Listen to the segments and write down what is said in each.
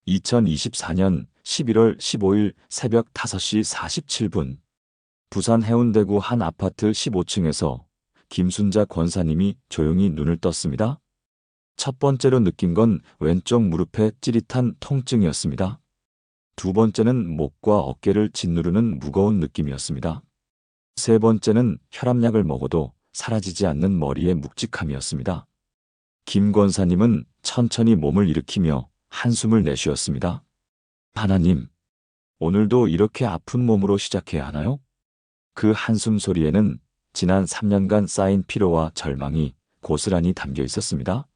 2024년 11월 15일 새벽 5시 47분, 부산 해운대구 한 아파트 15층에서 김순자 권사님이 조용히 눈을 떴습니다. 첫 번째로 느낀 건 왼쪽 무릎에 찌릿한 통증이었습니다. 두 번째는 목과 어깨를 짓누르는 무거운 느낌이었습니다. 세 번째는 혈압약을 먹어도 사라지지 않는 머리의 묵직함이었습니다. 김 권사님은 천천히 몸을 일으키며 한숨을 내쉬었습니다. 하나님, 오늘도 이렇게 아픈 몸으로 시작해야 하나요? 그 한숨 소리에는 지난 3년간 쌓인 피로와 절망이 고스란히 담겨 있었습니다.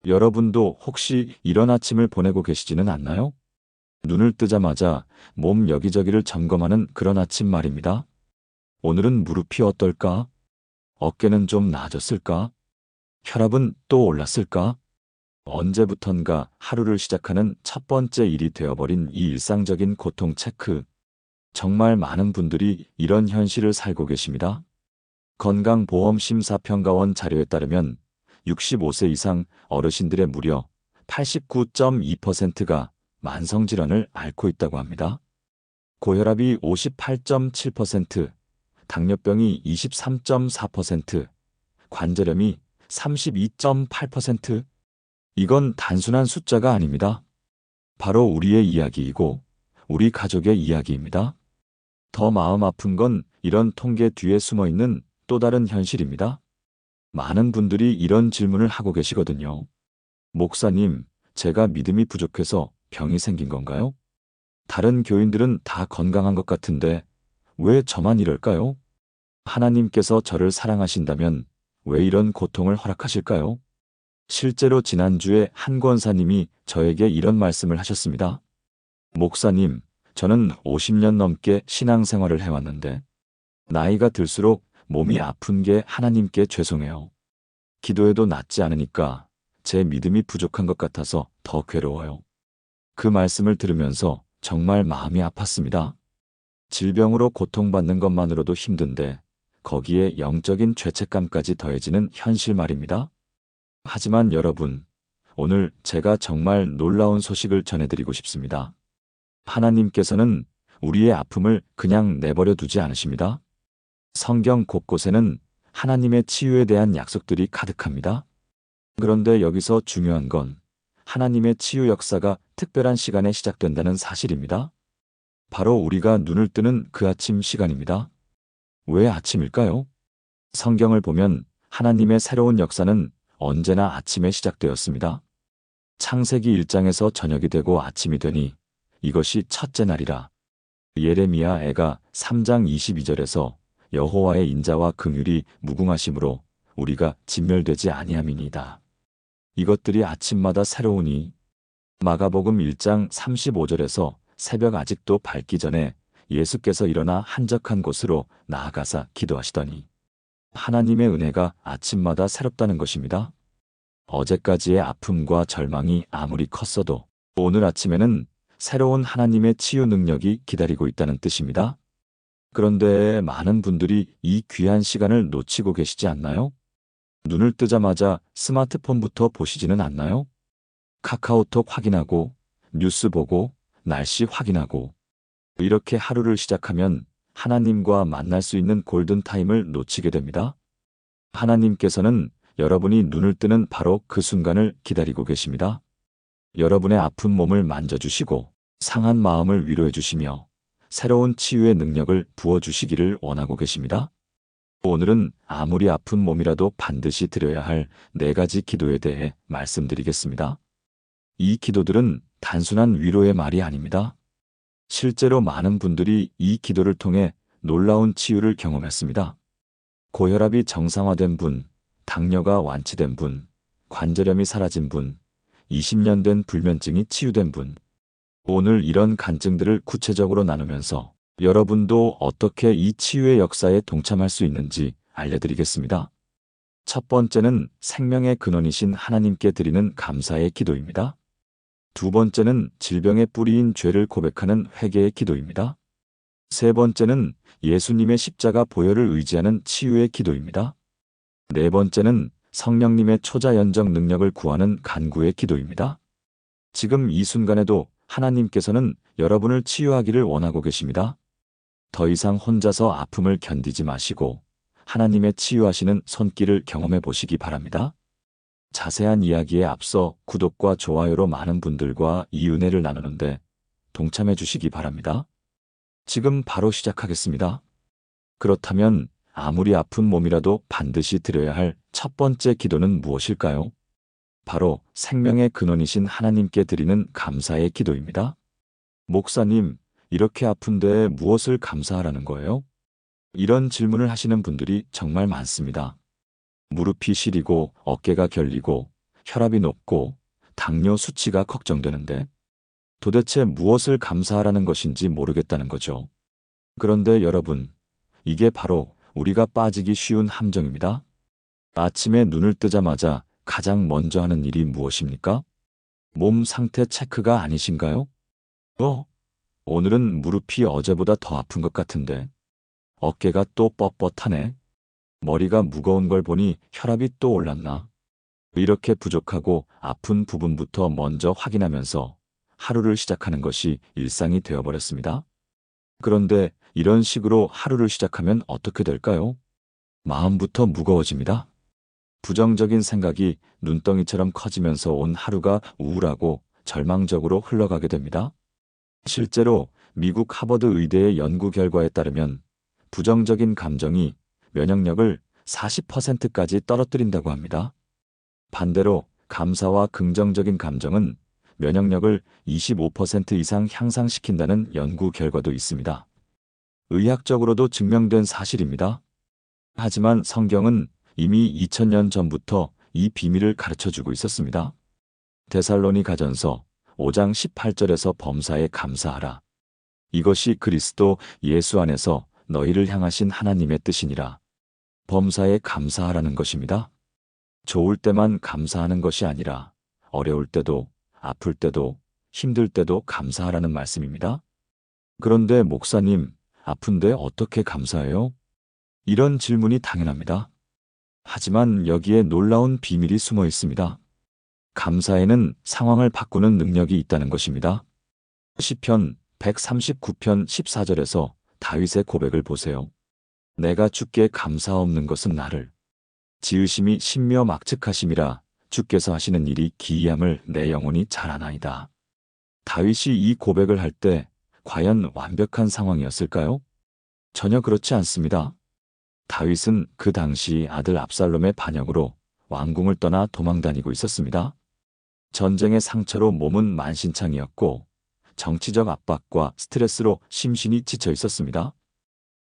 여러분도 혹시 이런 아침을 보내고 계시지는 않나요? 눈을 뜨자마자 몸 여기저기를 점검하는 그런 아침 말입니다. 오늘은 무릎이 어떨까? 어깨는 좀 나아졌을까? 혈압은 또 올랐을까? 언제부턴가 하루를 시작하는 첫 번째 일이 되어버린 이 일상적인 고통 체크. 정말 많은 분들이 이런 현실을 살고 계십니다. 건강보험심사평가원 자료에 따르면 65세 이상 어르신들의 무려 89.2%가 만성질환을 앓고 있다고 합니다. 고혈압이 58.7%, 당뇨병이 23.4%, 관절염이 32.8%. 이건 단순한 숫자가 아닙니다. 바로 우리의 이야기이고 우리 가족의 이야기입니다. 더 마음 아픈 건 이런 통계 뒤에 숨어있는 또 다른 현실입니다. 많은 분들이 이런 질문을 하고 계시거든요. 목사님, 제가 믿음이 부족해서 병이 생긴 건가요? 다른 교인들은 다 건강한 것 같은데 왜 저만 이럴까요? 하나님께서 저를 사랑하신다면 왜 이런 고통을 허락하실까요? 실제로 지난주에 한 권사님이 저에게 이런 말씀을 하셨습니다. 목사님, 저는 50년 넘게 신앙생활을 해왔는데 나이가 들수록 몸이 아픈 게 하나님께 죄송해요. 기도해도 낫지 않으니까 제 믿음이 부족한 것 같아서 더 괴로워요. 그 말씀을 들으면서 정말 마음이 아팠습니다. 질병으로 고통받는 것만으로도 힘든데 거기에 영적인 죄책감까지 더해지는 현실 말입니다. 하지만 여러분, 오늘 제가 정말 놀라운 소식을 전해드리고 싶습니다. 하나님께서는 우리의 아픔을 그냥 내버려 두지 않으십니다. 성경 곳곳에는 하나님의 치유에 대한 약속들이 가득합니다. 그런데 여기서 중요한 건 하나님의 치유 역사가 특별한 시간에 시작된다는 사실입니다. 바로 우리가 눈을 뜨는 그 아침 시간입니다. 왜 아침일까요? 성경을 보면 하나님의 새로운 역사는 언제나 아침에 시작되었습니다. 창세기 1장에서 저녁이 되고 아침이 되니 이것이 첫째 날이라. 예레미야 애가 3장 22절에서 여호와의 인자와 긍휼이 무궁하심으로 우리가 진멸되지 아니함이니이다. 이것들이 아침마다 새로우니. 마가복음 1장 35절에서 새벽 아직도 밝기 전에 예수께서 일어나 한적한 곳으로 나아가사 기도하시더니 하나님의 은혜가 아침마다 새롭다는 것입니다. 어제까지의 아픔과 절망이 아무리 컸어도 오늘 아침에는 새로운 하나님의 치유 능력이 기다리고 있다는 뜻입니다. 그런데 많은 분들이 이 귀한 시간을 놓치고 계시지 않나요? 눈을 뜨자마자 스마트폰부터 보시지는 않나요? 카카오톡 확인하고, 뉴스 보고, 날씨 확인하고. 이렇게 하루를 시작하면 하나님과 만날 수 있는 골든타임을 놓치게 됩니다. 하나님께서는 여러분이 눈을 뜨는 바로 그 순간을 기다리고 계십니다. 여러분의 아픈 몸을 만져주시고 상한 마음을 위로해 주시며 새로운 치유의 능력을 부어주시기를 원하고 계십니다. 오늘은 아무리 아픈 몸이라도 반드시 드려야 할 4가지 기도에 대해 말씀드리겠습니다. 이 기도들은 단순한 위로의 말이 아닙니다. 실제로 많은 분들이 이 기도를 통해 놀라운 치유를 경험했습니다. 고혈압이 정상화된 분, 당뇨가 완치된 분, 관절염이 사라진 분, 20년 된 불면증이 치유된 분. 오늘 이런 간증들을 구체적으로 나누면서 여러분도 어떻게 이 치유의 역사에 동참할 수 있는지 알려드리겠습니다. 첫 번째는 생명의 근원이신 하나님께 드리는 감사의 기도입니다. 두 번째는 질병의 뿌리인 죄를 고백하는 회개의 기도입니다. 세 번째는 예수님의 십자가 보혈을 의지하는 치유의 기도입니다. 네 번째는 성령님의 초자연적 능력을 구하는 간구의 기도입니다. 지금 이 순간에도 하나님께서는 여러분을 치유하기를 원하고 계십니다. 더 이상 혼자서 아픔을 견디지 마시고 하나님의 치유하시는 손길을 경험해 보시기 바랍니다. 자세한 이야기에 앞서 구독과 좋아요로 많은 분들과 이 은혜를 나누는데 동참해 주시기 바랍니다. 지금 바로 시작하겠습니다. 그렇다면 아무리 아픈 몸이라도 반드시 드려야 할 첫 번째 기도는 무엇일까요? 바로 생명의 근원이신 하나님께 드리는 감사의 기도입니다. 목사님, 이렇게 아픈데 무엇을 감사하라는 거예요? 이런 질문을 하시는 분들이 정말 많습니다. 무릎이 시리고 어깨가 결리고 혈압이 높고 당뇨 수치가 걱정되는데 도대체 무엇을 감사하라는 것인지 모르겠다는 거죠. 그런데 여러분, 이게 바로 우리가 빠지기 쉬운 함정입니다. 아침에 눈을 뜨자마자 가장 먼저 하는 일이 무엇입니까? 몸 상태 체크가 아니신가요? 오늘은 무릎이 어제보다 더 아픈 것 같은데 어깨가 또 뻣뻣하네. 머리가 무거운 걸 보니 혈압이 또 올랐나? 이렇게 부족하고 아픈 부분부터 먼저 확인하면서 하루를 시작하는 것이 일상이 되어버렸습니다. 그런데 이런 식으로 하루를 시작하면 어떻게 될까요? 마음부터 무거워집니다. 부정적인 생각이 눈덩이처럼 커지면서 온 하루가 우울하고 절망적으로 흘러가게 됩니다. 실제로 미국 하버드 의대의 연구 결과에 따르면 부정적인 감정이 면역력을 40%까지 떨어뜨린다고 합니다. 반대로 감사와 긍정적인 감정은 면역력을 25% 이상 향상시킨다는 연구 결과도 있습니다. 의학적으로도 증명된 사실입니다. 하지만 성경은 이미 2000년 전부터 이 비밀을 가르쳐주고 있었습니다. 데살로니가전서 5장 18절에서 범사에 감사하라. 이것이 그리스도 예수 안에서 너희를 향하신 하나님의 뜻이니라. 범사에 감사하라는 것입니다. 좋을 때만 감사하는 것이 아니라 어려울 때도 아플 때도 힘들 때도 감사하라는 말씀입니다. 그런데 목사님, 아픈데 어떻게 감사해요? 이런 질문이 당연합니다. 하지만 여기에 놀라운 비밀이 숨어 있습니다. 감사에는 상황을 바꾸는 능력이 있다는 것입니다. 시편 139편 14절에서 다윗의 고백을 보세요. 내가 주께 감사 없는 것은 나를 지으심이 신묘 막측하심이라 주께서 하시는 일이 기이함을 내 영혼이 잘 아나이다. 다윗이 이 고백을 할 때 과연 완벽한 상황이었을까요? 전혀 그렇지 않습니다. 다윗은 그 당시 아들 압살롬의 반역으로 왕궁을 떠나 도망다니고 있었습니다. 전쟁의 상처로 몸은 만신창이었고 정치적 압박과 스트레스로 심신이 지쳐 있었습니다.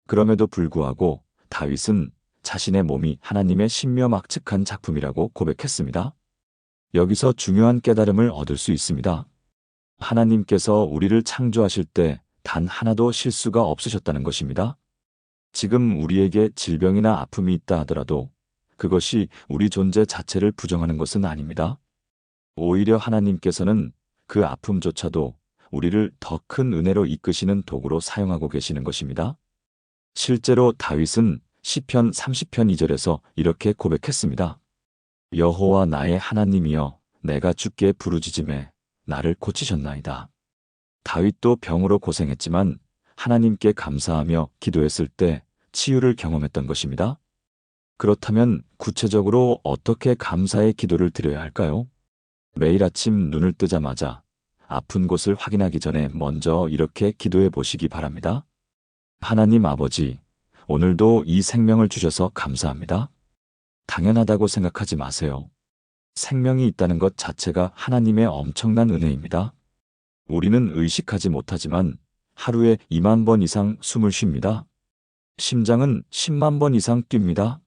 그럼에도 불구하고 다윗은 자신의 몸이 하나님의 신묘막측한 작품이라고 고백했습니다. 여기서 중요한 깨달음을 얻을 수 있습니다. 하나님께서 우리를 창조하실 때 단 하나도 실수가 없으셨다는 것입니다. 지금 우리에게 질병이나 아픔이 있다 하더라도 그것이 우리 존재 자체를 부정하는 것은 아닙니다. 오히려 하나님께서는 그 아픔조차도 우리를 더 큰 은혜로 이끄시는 도구로 사용하고 계시는 것입니다. 실제로 다윗은 시편 30편 2절에서 이렇게 고백했습니다. 여호와 나의 하나님이여 내가 주께 부르짖음에 나를 고치셨나이다. 다윗도 병으로 고생했지만 하나님께 감사하며 기도했을 때 치유를 경험했던 것입니다. 그렇다면 구체적으로 어떻게 감사의 기도를 드려야 할까요? 매일 아침 눈을 뜨자마자 아픈 곳을 확인하기 전에 먼저 이렇게 기도해 보시기 바랍니다. 하나님 아버지, 오늘도 이 생명을 주셔서 감사합니다. 당연하다고 생각하지 마세요. 생명이 있다는 것 자체가 하나님의 엄청난 은혜입니다. 우리는 의식하지 못하지만 하루에 2만 번 이상 숨을 쉽니다. 심장은 10만 번 이상 뜁니다.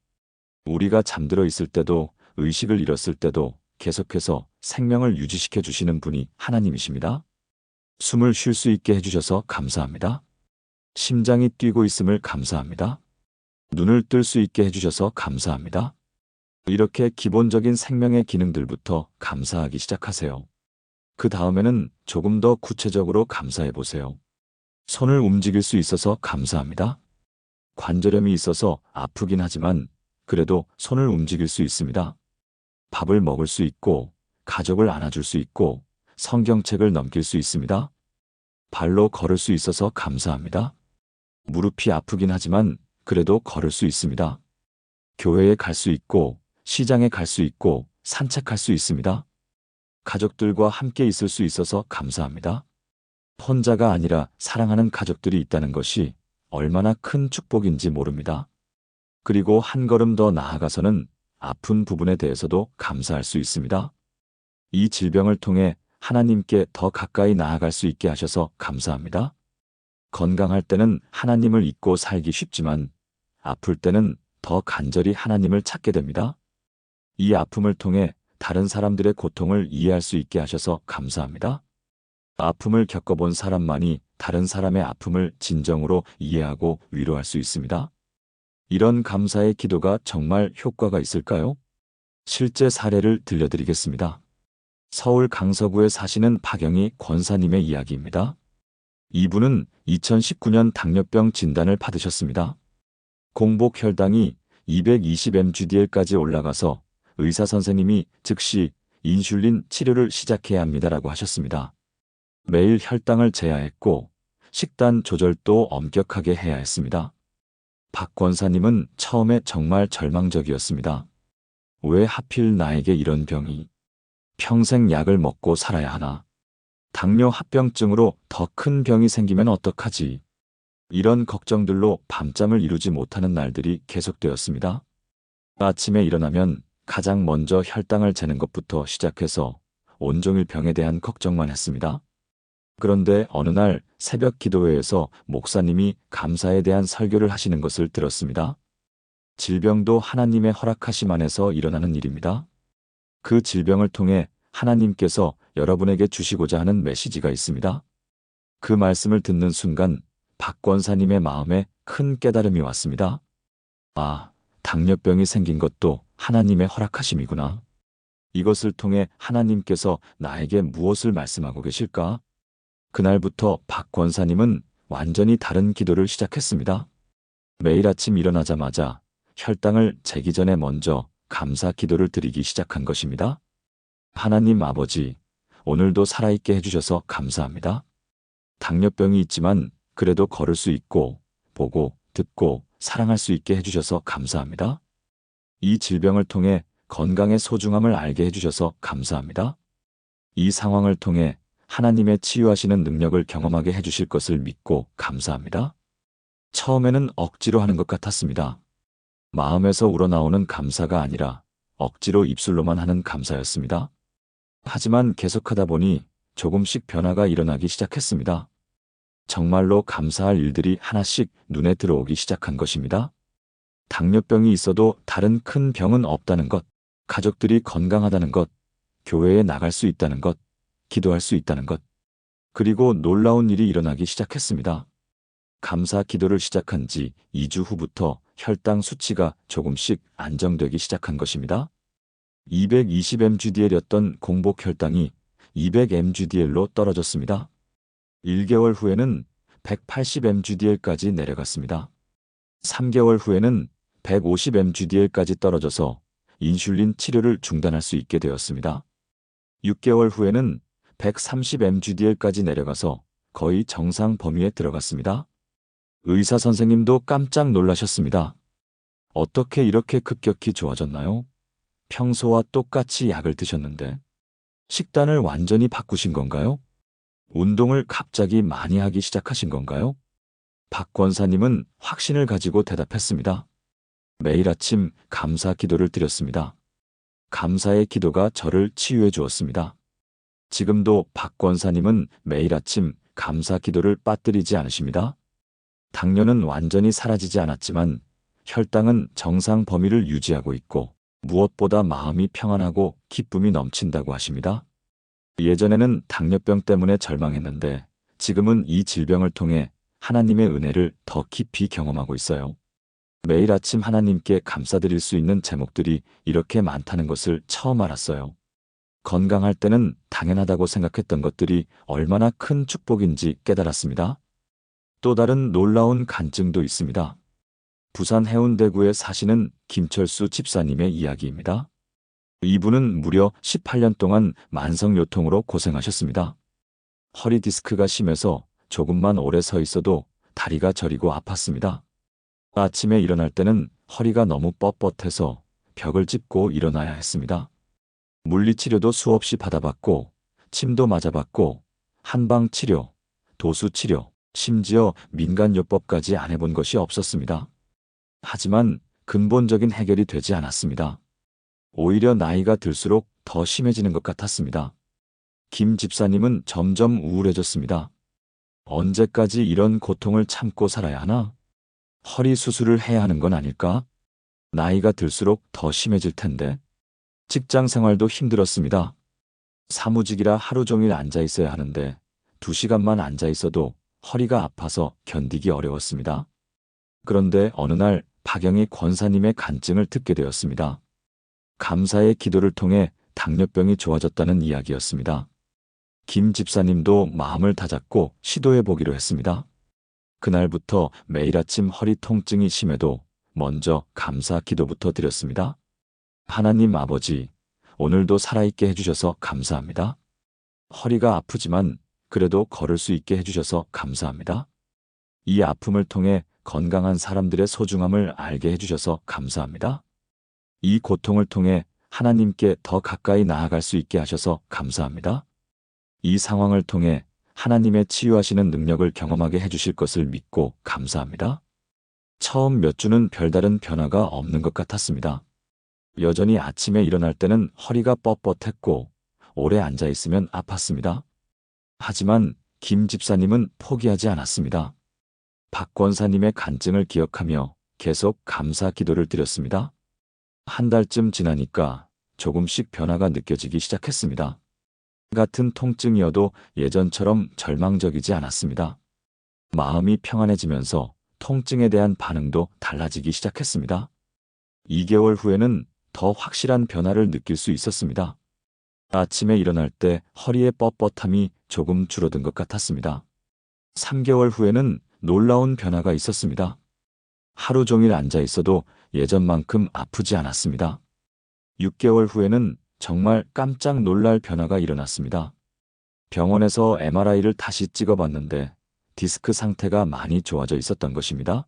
우리가 잠들어 있을 때도 의식을 잃었을 때도 계속해서 생명을 유지시켜 주시는 분이 하나님이십니다. 숨을 쉴 수 있게 해주셔서 감사합니다. 심장이 뛰고 있음을 감사합니다. 눈을 뜰 수 있게 해주셔서 감사합니다. 이렇게 기본적인 생명의 기능들부터 감사하기 시작하세요. 그 다음에는 조금 더 구체적으로 감사해 보세요. 손을 움직일 수 있어서 감사합니다. 관절염이 있어서 아프긴 하지만 그래도 손을 움직일 수 있습니다. 밥을 먹을 수 있고 가족을 안아줄 수 있고 성경책을 넘길 수 있습니다. 발로 걸을 수 있어서 감사합니다. 무릎이 아프긴 하지만 그래도 걸을 수 있습니다. 교회에 갈 수 있고, 시장에 갈 수 있고, 산책할 수 있습니다. 가족들과 함께 있을 수 있어서 감사합니다. 혼자가 아니라 사랑하는 가족들이 있다는 것이 얼마나 큰 축복인지 모릅니다. 그리고 한 걸음 더 나아가서는 아픈 부분에 대해서도 감사할 수 있습니다. 이 질병을 통해 하나님께 더 가까이 나아갈 수 있게 하셔서 감사합니다. 건강할 때는 하나님을 잊고 살기 쉽지만 아플 때는 더 간절히 하나님을 찾게 됩니다. 이 아픔을 통해 다른 사람들의 고통을 이해할 수 있게 하셔서 감사합니다. 아픔을 겪어본 사람만이 다른 사람의 아픔을 진정으로 이해하고 위로할 수 있습니다. 이런 감사의 기도가 정말 효과가 있을까요? 실제 사례를 들려드리겠습니다. 서울 강서구에 사시는 박영희 권사님의 이야기입니다. 이분은 2019년 당뇨병 진단을 받으셨습니다. 공복 혈당이 220mg/dl까지 올라가서 의사 선생님이 즉시 인슐린 치료를 시작해야 합니다라고 하셨습니다. 매일 혈당을 재야했고 식단 조절도 엄격하게 해야 했습니다. 박 권사님은 처음에 정말 절망적이었습니다. 왜 하필 나에게 이런 병이? 평생 약을 먹고 살아야 하나? 당뇨 합병증으로 더 큰 병이 생기면 어떡하지? 이런 걱정들로 밤잠을 이루지 못하는 날들이 계속되었습니다. 아침에 일어나면 가장 먼저 혈당을 재는 것부터 시작해서 온종일 병에 대한 걱정만 했습니다. 그런데 어느 날 새벽 기도회에서 목사님이 감사에 대한 설교를 하시는 것을 들었습니다. 질병도 하나님의 허락하심 안에서 일어나는 일입니다. 그 질병을 통해 하나님께서 여러분에게 주시고자 하는 메시지가 있습니다. 그 말씀을 듣는 순간 박 권사님의 마음에 큰 깨달음이 왔습니다. 아, 당뇨병이 생긴 것도 하나님의 허락하심이구나. 이것을 통해 하나님께서 나에게 무엇을 말씀하고 계실까? 그날부터 박 권사님은 완전히 다른 기도를 시작했습니다. 매일 아침 일어나자마자 혈당을 재기 전에 먼저 감사 기도를 드리기 시작한 것입니다. 하나님 아버지, 오늘도 살아있게 해주셔서 감사합니다. 당뇨병이 있지만 그래도 걸을 수 있고, 보고, 듣고, 사랑할 수 있게 해주셔서 감사합니다. 이 질병을 통해 건강의 소중함을 알게 해주셔서 감사합니다. 이 상황을 통해 하나님의 치유하시는 능력을 경험하게 해주실 것을 믿고 감사합니다. 처음에는 억지로 하는 것 같았습니다. 마음에서 우러나오는 감사가 아니라 억지로 입술로만 하는 감사였습니다. 하지만 계속하다 보니 조금씩 변화가 일어나기 시작했습니다. 정말로 감사할 일들이 하나씩 눈에 들어오기 시작한 것입니다. 당뇨병이 있어도 다른 큰 병은 없다는 것, 가족들이 건강하다는 것, 교회에 나갈 수 있다는 것, 기도할 수 있다는 것, 그리고 놀라운 일이 일어나기 시작했습니다. 감사 기도를 시작한 지 2주 후부터 혈당 수치가 조금씩 안정되기 시작한 것입니다. 220mg/dl이었던 공복 혈당이 200mg/dl로 떨어졌습니다. 1개월 후에는 180mg/dl까지 내려갔습니다. 3개월 후에는 150mg/dl까지 떨어져서 인슐린 치료를 중단할 수 있게 되었습니다. 6개월 후에는 130mg/dl까지 내려가서 거의 정상 범위에 들어갔습니다. 의사 선생님도 깜짝 놀라셨습니다. 어떻게 이렇게 급격히 좋아졌나요? 평소와 똑같이 약을 드셨는데 식단을 완전히 바꾸신 건가요? 운동을 갑자기 많이 하기 시작하신 건가요? 박 권사님은 확신을 가지고 대답했습니다. 매일 아침 감사 기도를 드렸습니다. 감사의 기도가 저를 치유해 주었습니다. 지금도 박 권사님은 매일 아침 감사 기도를 빠뜨리지 않으십니다. 당뇨는 완전히 사라지지 않았지만 혈당은 정상 범위를 유지하고 있고 무엇보다 마음이 평안하고 기쁨이 넘친다고 하십니다. 예전에는 당뇨병 때문에 절망했는데 지금은 이 질병을 통해 하나님의 은혜를 더 깊이 경험하고 있어요. 매일 아침 하나님께 감사드릴 수 있는 제목들이 이렇게 많다는 것을 처음 알았어요. 건강할 때는 당연하다고 생각했던 것들이 얼마나 큰 축복인지 깨달았습니다. 또 다른 놀라운 간증도 있습니다. 부산 해운대구에 사시는 김철수 집사님의 이야기입니다. 이분은 무려 18년 동안 만성요통으로 고생하셨습니다. 허리 디스크가 심해서 조금만 오래 서 있어도 다리가 저리고 아팠습니다. 아침에 일어날 때는 허리가 너무 뻣뻣해서 벽을 짚고 일어나야 했습니다. 물리치료도 수없이 받아봤고, 침도 맞아봤고, 한방치료, 도수치료, 심지어 민간요법까지 안 해본 것이 없었습니다. 하지만 근본적인 해결이 되지 않았습니다. 오히려 나이가 들수록 더 심해지는 것 같았습니다. 김 집사님은 점점 우울해졌습니다. 언제까지 이런 고통을 참고 살아야 하나? 허리 수술을 해야 하는 건 아닐까? 나이가 들수록 더 심해질 텐데. 직장 생활도 힘들었습니다. 사무직이라 하루 종일 앉아 있어야 하는데 2시간만 앉아 있어도 허리가 아파서 견디기 어려웠습니다. 그런데 어느 날 박영희 권사님의 간증을 듣게 되었습니다. 감사의 기도를 통해 당뇨병이 좋아졌다는 이야기였습니다. 김 집사님도 마음을 다잡고 시도해 보기로 했습니다. 그날부터 매일 아침 허리 통증이 심해도 먼저 감사 기도부터 드렸습니다. 하나님 아버지, 오늘도 살아있게 해주셔서 감사합니다. 허리가 아프지만 그래도 걸을 수 있게 해주셔서 감사합니다. 이 아픔을 통해 건강한 사람들의 소중함을 알게 해주셔서 감사합니다. 이 고통을 통해 하나님께 더 가까이 나아갈 수 있게 하셔서 감사합니다. 이 상황을 통해 하나님의 치유하시는 능력을 경험하게 해주실 것을 믿고 감사합니다. 처음 몇 주는 별다른 변화가 없는 것 같았습니다. 여전히 아침에 일어날 때는 허리가 뻣뻣했고 오래 앉아 있으면 아팠습니다. 하지만 김 집사님은 포기하지 않았습니다. 박 권사님의 간증을 기억하며 계속 감사 기도를 드렸습니다. 한 달쯤 지나니까 조금씩 변화가 느껴지기 시작했습니다. 같은 통증이어도 예전처럼 절망적이지 않았습니다. 마음이 평안해지면서 통증에 대한 반응도 달라지기 시작했습니다. 2개월 후에는 더 확실한 변화를 느낄 수 있었습니다. 아침에 일어날 때 허리의 뻣뻣함이 조금 줄어든 것 같았습니다. 3개월 후에는 놀라운 변화가 있었습니다. 하루 종일 앉아 있어도 예전만큼 아프지 않았습니다. 6개월 후에는 정말 깜짝 놀랄 변화가 일어났습니다. 병원에서 MRI를 다시 찍어봤는데 디스크 상태가 많이 좋아져 있었던 것입니다.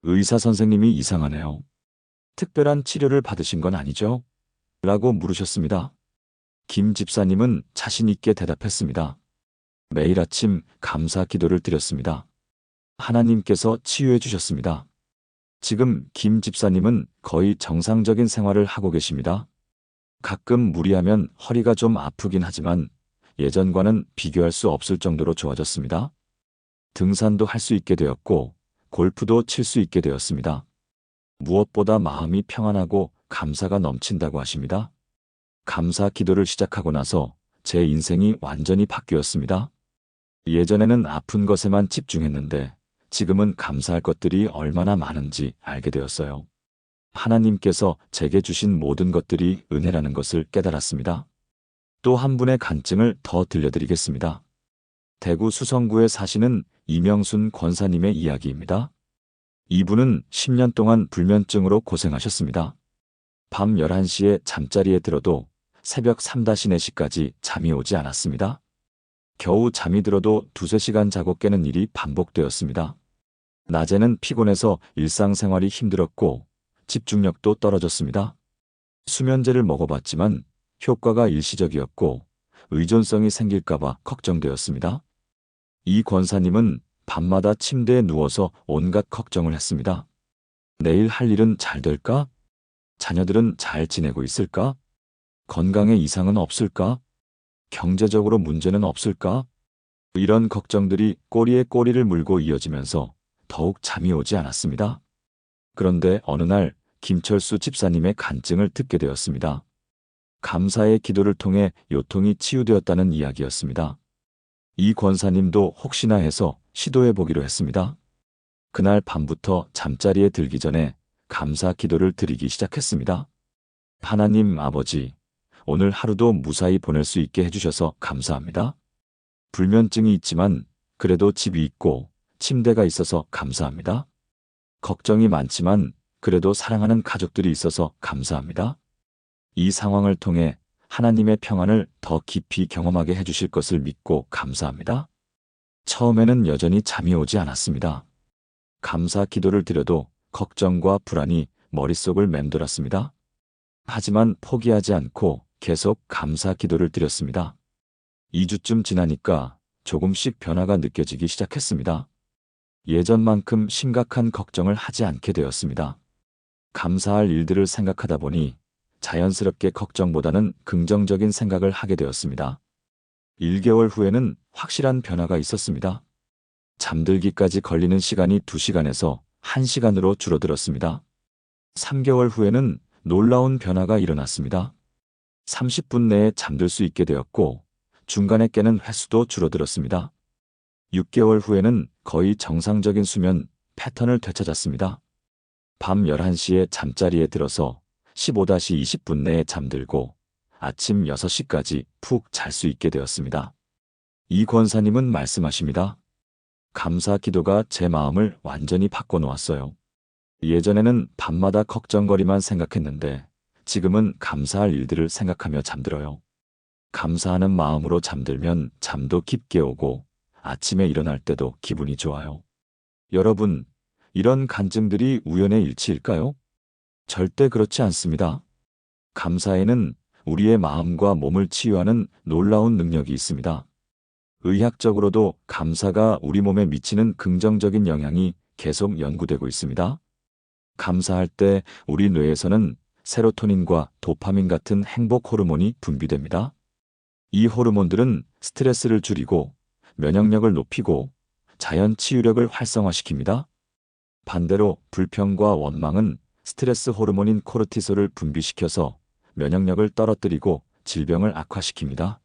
의사 선생님이 이상하네요. 특별한 치료를 받으신 건 아니죠? 라고 물으셨습니다. 김 집사님은 자신 있게 대답했습니다. 매일 아침 감사 기도를 드렸습니다. 하나님께서 치유해 주셨습니다. 지금 김 집사님은 거의 정상적인 생활을 하고 계십니다. 가끔 무리하면 허리가 좀 아프긴 하지만 예전과는 비교할 수 없을 정도로 좋아졌습니다. 등산도 할 수 있게 되었고 골프도 칠 수 있게 되었습니다. 무엇보다 마음이 평안하고 감사가 넘친다고 하십니다. 감사 기도를 시작하고 나서 제 인생이 완전히 바뀌었습니다. 예전에는 아픈 것에만 집중했는데 지금은 감사할 것들이 얼마나 많은지 알게 되었어요. 하나님께서 제게 주신 모든 것들이 은혜라는 것을 깨달았습니다. 또 한 분의 간증을 더 들려드리겠습니다. 대구 수성구에 사시는 이명순 권사님의 이야기입니다. 이분은 10년 동안 불면증으로 고생하셨습니다. 밤 11시에 잠자리에 들어도 새벽 3-4시까지 잠이 오지 않았습니다. 겨우 잠이 들어도 2-3시간 자고 깨는 일이 반복되었습니다. 낮에는 피곤해서 일상생활이 힘들었고 집중력도 떨어졌습니다. 수면제를 먹어봤지만 효과가 일시적이었고 의존성이 생길까봐 걱정되었습니다. 이 권사님은 밤마다 침대에 누워서 온갖 걱정을 했습니다. 내일 할 일은 잘 될까? 자녀들은 잘 지내고 있을까? 건강에 이상은 없을까? 경제적으로 문제는 없을까? 이런 걱정들이 꼬리에 꼬리를 물고 이어지면서 더욱 잠이 오지 않았습니다. 그런데 어느 날 김철수 집사님의 간증을 듣게 되었습니다. 감사의 기도를 통해 요통이 치유되었다는 이야기였습니다. 이 권사님도 혹시나 해서 시도해 보기로 했습니다. 그날 밤부터 잠자리에 들기 전에 감사 기도를 드리기 시작했습니다. 하나님 아버지, 오늘 하루도 무사히 보낼 수 있게 해주셔서 감사합니다. 불면증이 있지만 그래도 집이 있고 침대가 있어서 감사합니다. 걱정이 많지만 그래도 사랑하는 가족들이 있어서 감사합니다. 이 상황을 통해 하나님의 평안을 더 깊이 경험하게 해주실 것을 믿고 감사합니다. 처음에는 여전히 잠이 오지 않았습니다. 감사 기도를 드려도 걱정과 불안이 머릿속을 맴돌았습니다. 하지만 포기하지 않고 계속 감사 기도를 드렸습니다. 2주쯤 지나니까 조금씩 변화가 느껴지기 시작했습니다. 예전만큼 심각한 걱정을 하지 않게 되었습니다. 감사할 일들을 생각하다 보니 자연스럽게 걱정보다는 긍정적인 생각을 하게 되었습니다. 1개월 후에는 확실한 변화가 있었습니다. 잠들기까지 걸리는 시간이 2시간에서 1시간으로 줄어들었습니다. 3개월 후에는 놀라운 변화가 일어났습니다. 30분 내에 잠들 수 있게 되었고 중간에 깨는 횟수도 줄어들었습니다. 6개월 후에는 거의 정상적인 수면 패턴을 되찾았습니다. 밤 11시에 잠자리에 들어서 15-20분 내에 잠들고 아침 6시까지 푹 잘 수 있게 되었습니다. 이 권사님은 말씀하십니다. 감사 기도가 제 마음을 완전히 바꿔놓았어요. 예전에는 밤마다 걱정거리만 생각했는데 지금은 감사할 일들을 생각하며 잠들어요. 감사하는 마음으로 잠들면 잠도 깊게 오고 아침에 일어날 때도 기분이 좋아요. 여러분, 이런 간증들이 우연의 일치일까요? 절대 그렇지 않습니다. 감사에는 우리의 마음과 몸을 치유하는 놀라운 능력이 있습니다. 의학적으로도 감사가 우리 몸에 미치는 긍정적인 영향이 계속 연구되고 있습니다. 감사할 때 우리 뇌에서는 세로토닌과 도파민 같은 행복 호르몬이 분비됩니다. 이 호르몬들은 스트레스를 줄이고 면역력을 높이고 자연 치유력을 활성화시킵니다. 반대로 불평과 원망은 스트레스 호르몬인 코르티솔을 분비시켜서 면역력을 떨어뜨리고 질병을 악화시킵니다.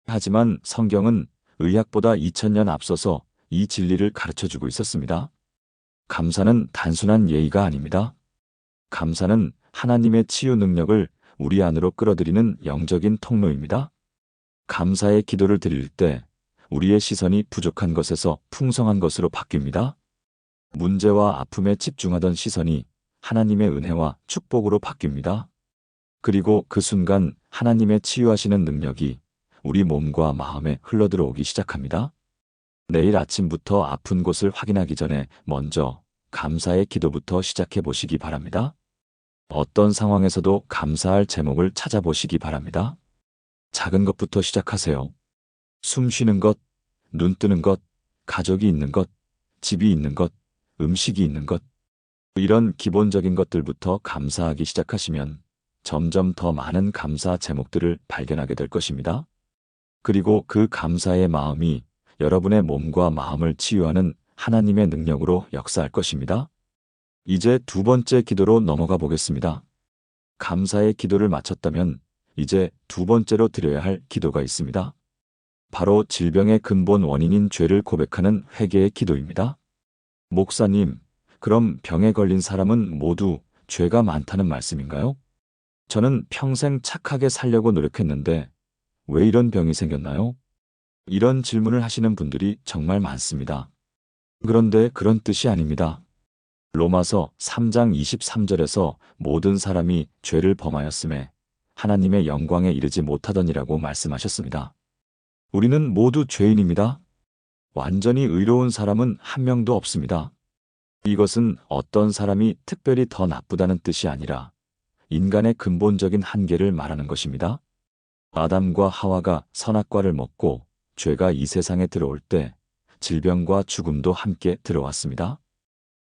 하지만 성경은 의학보다 2000년 앞서서 이 진리를 가르쳐주고 있었습니다. 감사는 단순한 예의가 아닙니다. 감사는 하나님의 치유 능력을 우리 안으로 끌어들이는 영적인 통로입니다. 감사의 기도를 드릴 때 우리의 시선이 부족한 것에서 풍성한 것으로 바뀝니다. 문제와 아픔에 집중하던 시선이 하나님의 은혜와 축복으로 바뀝니다. 그리고 그 순간 하나님의 치유하시는 능력이 우리 몸과 마음에 흘러들어오기 시작합니다. 내일 아침부터 아픈 곳을 확인하기 전에 먼저 감사의 기도부터 시작해 보시기 바랍니다. 어떤 상황에서도 감사할 제목을 찾아보시기 바랍니다. 작은 것부터 시작하세요. 숨 쉬는 것, 눈 뜨는 것, 가족이 있는 것, 집이 있는 것, 음식이 있는 것. 이런 기본적인 것들부터 감사하기 시작하시면 점점 더 많은 감사 제목들을 발견하게 될 것입니다. 그리고 그 감사의 마음이 여러분의 몸과 마음을 치유하는 하나님의 능력으로 역사할 것입니다. 이제 2번째 기도로 넘어가 보겠습니다. 감사의 기도를 마쳤다면 이제 2번째로 드려야 할 기도가 있습니다. 바로 질병의 근본 원인인 죄를 고백하는 회개의 기도입니다. 목사님, 그럼 병에 걸린 사람은 모두 죄가 많다는 말씀인가요? 저는 평생 착하게 살려고 노력했는데 왜 이런 병이 생겼나요? 이런 질문을 하시는 분들이 정말 많습니다. 그런데 그런 뜻이 아닙니다. 로마서 3장 23절에서 모든 사람이 죄를 범하였음에 하나님의 영광에 이르지 못하더니라고 말씀하셨습니다. 우리는 모두 죄인입니다. 완전히 의로운 사람은 한 명도 없습니다. 이것은 어떤 사람이 특별히 더 나쁘다는 뜻이 아니라 인간의 근본적인 한계를 말하는 것입니다. 아담과 하와가 선악과를 먹고 죄가 이 세상에 들어올 때 질병과 죽음도 함께 들어왔습니다.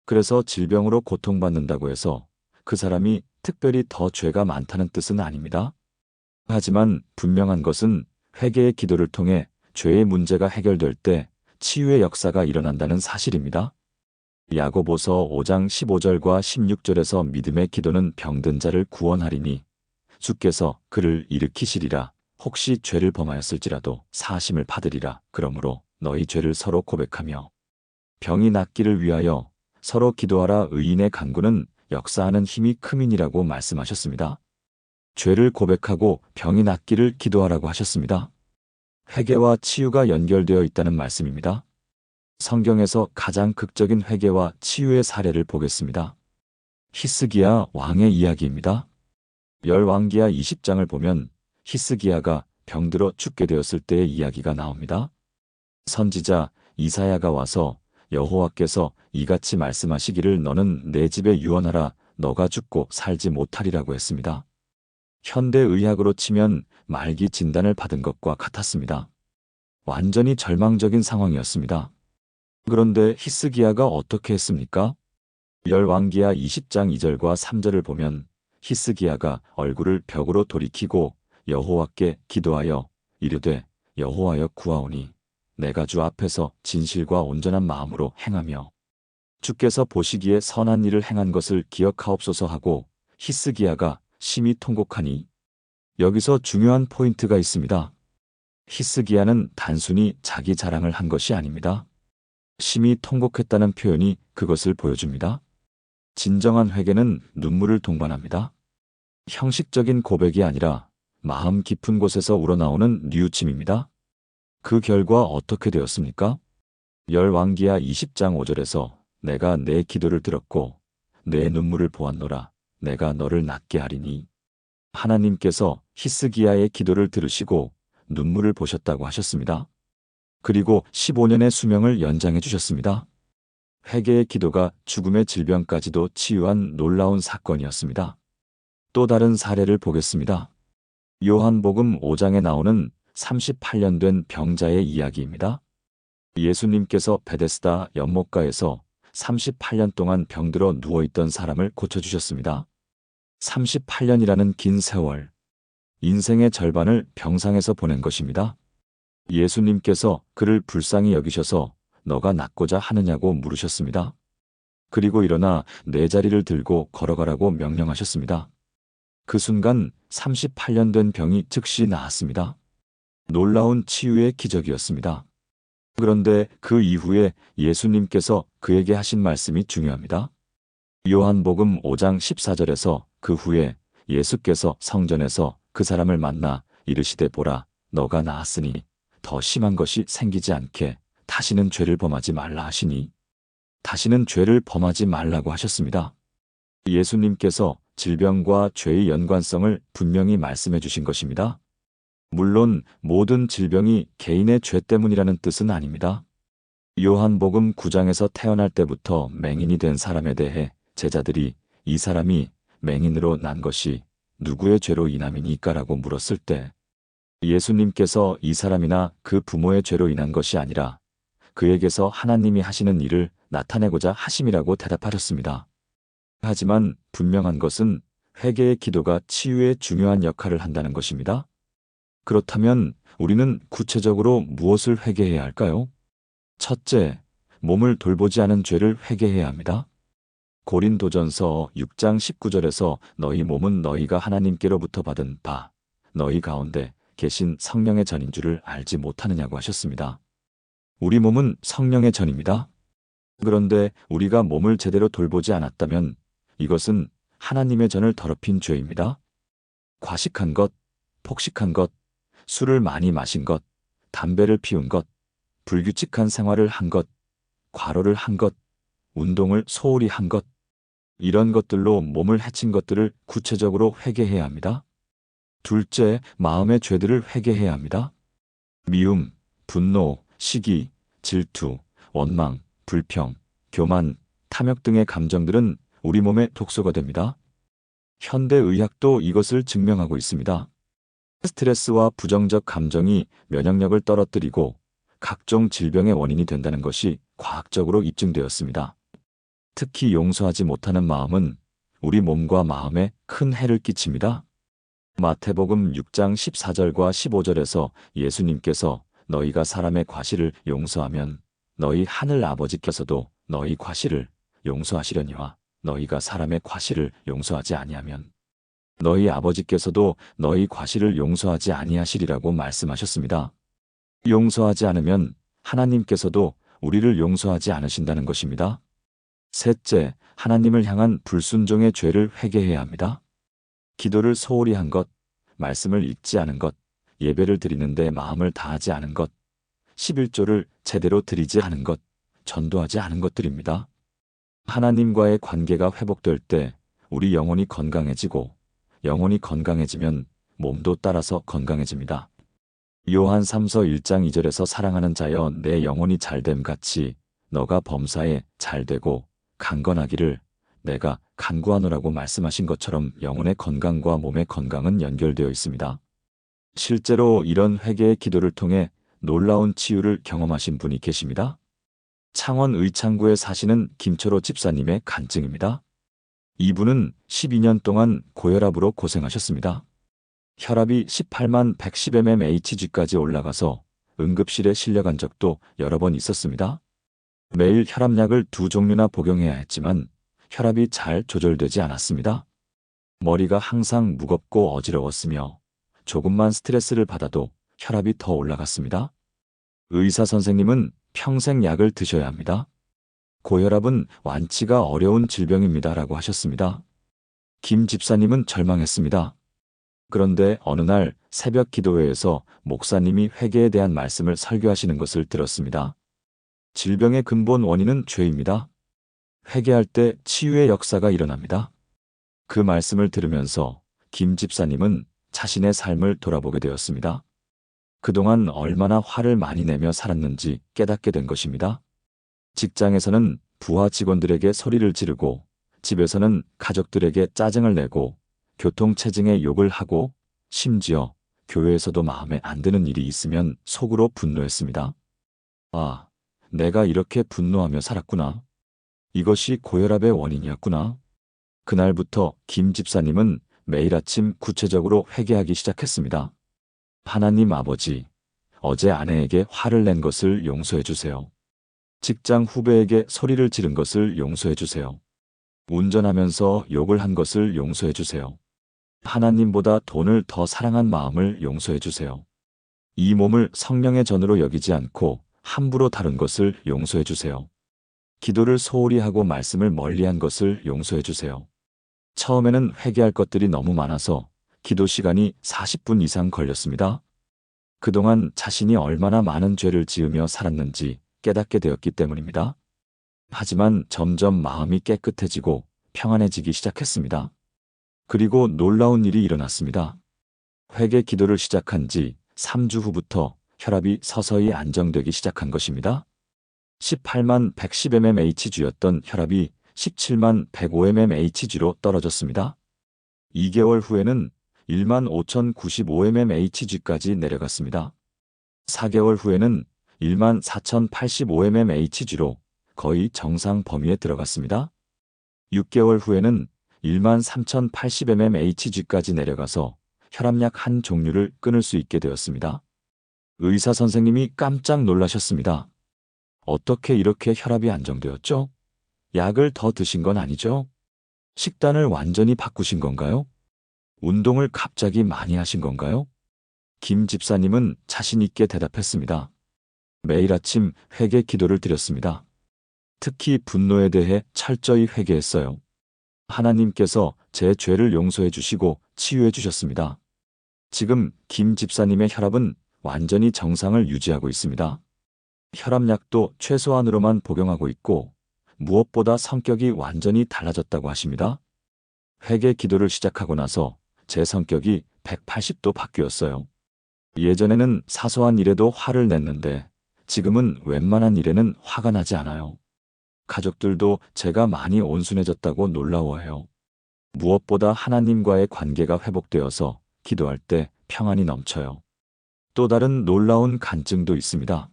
그래서 질병으로 고통받는다고 해서 그 사람이 특별히 더 죄가 많다는 뜻은 아닙니다. 하지만 분명한 것은 회개의 기도를 통해 죄의 문제가 해결될 때 치유의 역사가 일어난다는 사실입니다. 야고보서 5장 15절과 16절에서 믿음의 기도는 병든 자를 구원하리니 주께서 그를 일으키시리라. 혹시 죄를 범하였을지라도 사심을 받으리라. 그러므로 너희 죄를 서로 고백하며 병이 낫기를 위하여 서로 기도하라. 의인의 간구는 역사하는 힘이 크민이라고 말씀하셨습니다. 죄를 고백하고 병이 낫기를 기도하라고 하셨습니다. 회개와 치유가 연결되어 있다는 말씀입니다. 성경에서 가장 극적인 회개와 치유의 사례를 보겠습니다. 히스기야 왕의 이야기입니다. 열왕기하 20장을 보면 히스기야가 병들어 죽게 되었을 때의 이야기가 나옵니다. 선지자 이사야가 와서 여호와께서 이같이 말씀하시기를 너는 내 집에 유언하라 너가 죽고 살지 못하리라고 했습니다. 현대의학으로 치면 말기 진단을 받은 것과 같았습니다. 완전히 절망적인 상황이었습니다. 그런데 히스기야가 어떻게 했습니까? 열왕기하 20장 2절과 3절을 보면 히스기야가 얼굴을 벽으로 돌이키고 여호와께 기도하여 이르되 여호와여 구하오니 내가 주 앞에서 진실과 온전한 마음으로 행하며 주께서 보시기에 선한 일을 행한 것을 기억하옵소서 하고 히스기야가 심히 통곡하니 여기서 중요한 포인트가 있습니다. 히스기야는 단순히 자기 자랑을 한 것이 아닙니다. 심히 통곡했다는 표현이 그것을 보여줍니다. 진정한 회개는 눈물을 동반합니다. 형식적인 고백이 아니라 마음 깊은 곳에서 우러나오는 뉘우침입니다. 그 결과 어떻게 되었습니까? 열왕기하 20장 5절에서 내가 내 기도를 들었고 내 눈물을 보았노라 내가 너를 낫게 하리니 하나님께서 히스기야의 기도를 들으시고 눈물을 보셨다고 하셨습니다. 그리고 15년의 수명을 연장해 주셨습니다. 회개의 기도가 죽음의 질병까지도 치유한 놀라운 사건이었습니다. 또 다른 사례를 보겠습니다. 요한복음 5장에 나오는 38년 된 병자의 이야기입니다. 예수님께서 베데스다 연못가에서 38년 동안 병들어 누워있던 사람을 고쳐주셨습니다. 38년이라는 긴 세월, 인생의 절반을 병상에서 보낸 것입니다. 예수님께서 그를 불쌍히 여기셔서 너가 낫고자 하느냐고 물으셨습니다. 그리고 일어나 내 자리를 들고 걸어가라고 명령하셨습니다. 그 순간 38년 된 병이 즉시 나았습니다. 놀라운 치유의 기적이었습니다. 그런데 그 이후에 예수님께서 그에게 하신 말씀이 중요합니다. 요한복음 5장 14절에서 그 후에 예수께서 성전에서 그 사람을 만나 이르시되 보라 너가 나았으니 더 심한 것이 생기지 않게 다시는 죄를 범하지 말라 하시니 다시는 죄를 범하지 말라고 하셨습니다. 예수님께서 질병과 죄의 연관성을 분명히 말씀해 주신 것입니다. 물론 모든 질병이 개인의 죄 때문이라는 뜻은 아닙니다. 요한복음 9장에서 태어날 때부터 맹인이 된 사람에 대해 제자들이 이 사람이 맹인으로 난 것이 누구의 죄로 인함이니까라고 물었을 때 예수님께서 이 사람이나 그 부모의 죄로 인한 것이 아니라 그에게서 하나님이 하시는 일을 나타내고자 하심이라고 대답하셨습니다. 하지만 분명한 것은 회개의 기도가 치유에 중요한 역할을 한다는 것입니다. 그렇다면 우리는 구체적으로 무엇을 회개해야 할까요? 첫째, 몸을 돌보지 않은 죄를 회개해야 합니다. 고린도전서 6장 19절에서 너희 몸은 너희가 하나님께로부터 받은 바, 너희 가운데 계신 성령의 전인 줄을 알지 못하느냐고 하셨습니다. 우리 몸은 성령의 전입니다. 그런데 우리가 몸을 제대로 돌보지 않았다면 이것은 하나님의 전을 더럽힌 죄입니다. 과식한 것, 폭식한 것, 술을 많이 마신 것, 담배를 피운 것, 불규칙한 생활을 한 것, 과로를 한 것, 운동을 소홀히 한 것, 이런 것들로 몸을 해친 것들을 구체적으로 회개해야 합니다. 둘째, 마음의 죄들을 회개해야 합니다. 미움, 분노, 시기, 질투, 원망, 불평, 교만, 탐욕 등의 감정들은 우리 몸의 독소가 됩니다. 현대의학도 이것을 증명하고 있습니다. 스트레스와 부정적 감정이 면역력을 떨어뜨리고 각종 질병의 원인이 된다는 것이 과학적으로 입증되었습니다. 특히 용서하지 못하는 마음은 우리 몸과 마음에 큰 해를 끼칩니다. 마태복음 6장 14절과 15절에서 예수님께서 너희가 사람의 과실을 용서하면 너희 하늘 아버지께서도 너희 과실을 용서하시려니와 너희가 사람의 과실을 용서하지 아니하면 너희 아버지께서도 너희 과실을 용서하지 아니하시리라고 말씀하셨습니다. 용서하지 않으면 하나님께서도 우리를 용서하지 않으신다는 것입니다. 셋째, 하나님을 향한 불순종의 죄를 회개해야 합니다. 기도를 소홀히 한 것, 말씀을 읽지 않은 것, 예배를 드리는데 마음을 다하지 않은 것, 11조를 제대로 드리지 않은 것, 전도하지 않은 것들입니다. 하나님과의 관계가 회복될 때 우리 영혼이 건강해지고 영혼이 건강해지면 몸도 따라서 건강해집니다. 요한 3서 1장 2절에서 사랑하는 자여 내 영혼이 잘됨 같이 너가 범사에 잘되고 강건하기를 내가 간구하노라고 말씀하신 것처럼 영혼의 건강과 몸의 건강은 연결되어 있습니다. 실제로 이런 회개의 기도를 통해 놀라운 치유를 경험하신 분이 계십니다. 창원 의창구에 사시는 김철호 집사님의 간증입니다. 이분은 12년 동안 고혈압으로 고생하셨습니다. 혈압이 18만 110mmHg까지 올라가서 응급실에 실려간 적도 여러 번 있었습니다. 매일 혈압약을 2종류나 복용해야 했지만 혈압이 잘 조절되지 않았습니다. 머리가 항상 무겁고 어지러웠으며 조금만 스트레스를 받아도 혈압이 더 올라갔습니다. 의사 선생님은 평생 약을 드셔야 합니다. 고혈압은 완치가 어려운 질병입니다. 라고 하셨습니다. 김 집사님은 절망했습니다. 그런데 어느 날 새벽 기도회에서 목사님이 회개에 대한 말씀을 설교하시는 것을 들었습니다. 질병의 근본 원인은 죄입니다. 회개할 때 치유의 역사가 일어납니다. 그 말씀을 들으면서 김 집사님은 자신의 삶을 돌아보게 되었습니다. 그동안 얼마나 화를 많이 내며 살았는지 깨닫게 된 것입니다. 직장에서는 부하 직원들에게 소리를 지르고 집에서는 가족들에게 짜증을 내고 교통체증에 욕을 하고 심지어 교회에서도 마음에 안 드는 일이 있으면 속으로 분노했습니다. 아, 내가 이렇게 분노하며 살았구나. 이것이 고혈압의 원인이었구나. 그날부터 김 집사님은 매일 아침 구체적으로 회개하기 시작했습니다. 하나님 아버지, 어제 아내에게 화를 낸 것을 용서해 주세요. 직장 후배에게 소리를 지른 것을 용서해 주세요. 운전하면서 욕을 한 것을 용서해 주세요. 하나님보다 돈을 더 사랑한 마음을 용서해 주세요. 이 몸을 성령의 전으로 여기지 않고 함부로 다룬 것을 용서해 주세요. 기도를 소홀히 하고 말씀을 멀리한 것을 용서해 주세요. 처음에는 회개할 것들이 너무 많아서 기도 시간이 40분 이상 걸렸습니다. 그동안 자신이 얼마나 많은 죄를 지으며 살았는지 깨닫게 되었기 때문입니다. 하지만 점점 마음이 깨끗해지고 평안해지기 시작했습니다. 그리고 놀라운 일이 일어났습니다. 회개 기도를 시작한 지 3주 후부터 혈압이 서서히 안정되기 시작한 것입니다. 18만 110mmHg였던 혈압이 17만 105mmHg로 떨어졌습니다. 2개월 후에는 1만 5,095mmHg까지 내려갔습니다. 4개월 후에는 1만 4,085mmHg로 거의 정상 범위에 들어갔습니다. 6개월 후에는 1만 3,080mmHg까지 내려가서 혈압약 한 종류를 끊을 수 있게 되었습니다. 의사 선생님이 깜짝 놀라셨습니다. 어떻게 이렇게 혈압이 안정되었죠? 약을 더 드신 건 아니죠? 식단을 완전히 바꾸신 건가요? 운동을 갑자기 많이 하신 건가요? 김 집사님은 자신 있게 대답했습니다. 매일 아침 회개 기도를 드렸습니다. 특히 분노에 대해 철저히 회개했어요. 하나님께서 제 죄를 용서해 주시고 치유해 주셨습니다. 지금 김 집사님의 혈압은 완전히 정상을 유지하고 있습니다. 혈압약도 최소한으로만 복용하고 있고 무엇보다 성격이 완전히 달라졌다고 하십니다. 회개 기도를 시작하고 나서 제 성격이 180도 바뀌었어요. 예전에는 사소한 일에도 화를 냈는데 지금은 웬만한 일에는 화가 나지 않아요. 가족들도 제가 많이 온순해졌다고 놀라워해요. 무엇보다 하나님과의 관계가 회복되어서 기도할 때 평안이 넘쳐요. 또 다른 놀라운 간증도 있습니다.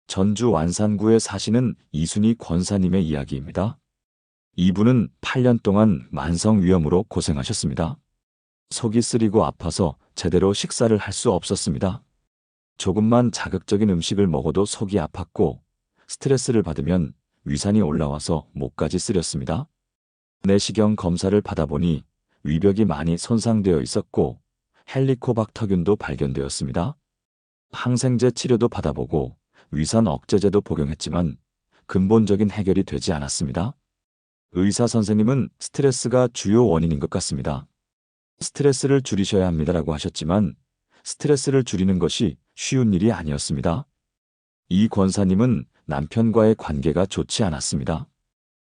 전주 완산구에 사시는 이순희 권사님의 이야기입니다. 이분은 8년 동안 만성위염으로 고생하셨습니다. 속이 쓰리고 아파서 제대로 식사를 할 수 없었습니다. 조금만 자극적인 음식을 먹어도 속이 아팠고 스트레스를 받으면 위산이 올라와서 목까지 쓰렸습니다. 내시경 검사를 받아보니 위벽이 많이 손상되어 있었고 헬리코박터균도 발견되었습니다. 항생제 치료도 받아보고 위산 억제제도 복용했지만 근본적인 해결이 되지 않았습니다. 의사 선생님은 스트레스가 주요 원인인 것 같습니다. 스트레스를 줄이셔야 합니다라고 하셨지만 스트레스를 줄이는 것이 쉬운 일이 아니었습니다. 이 권사님은 남편과의 관계가 좋지 않았습니다.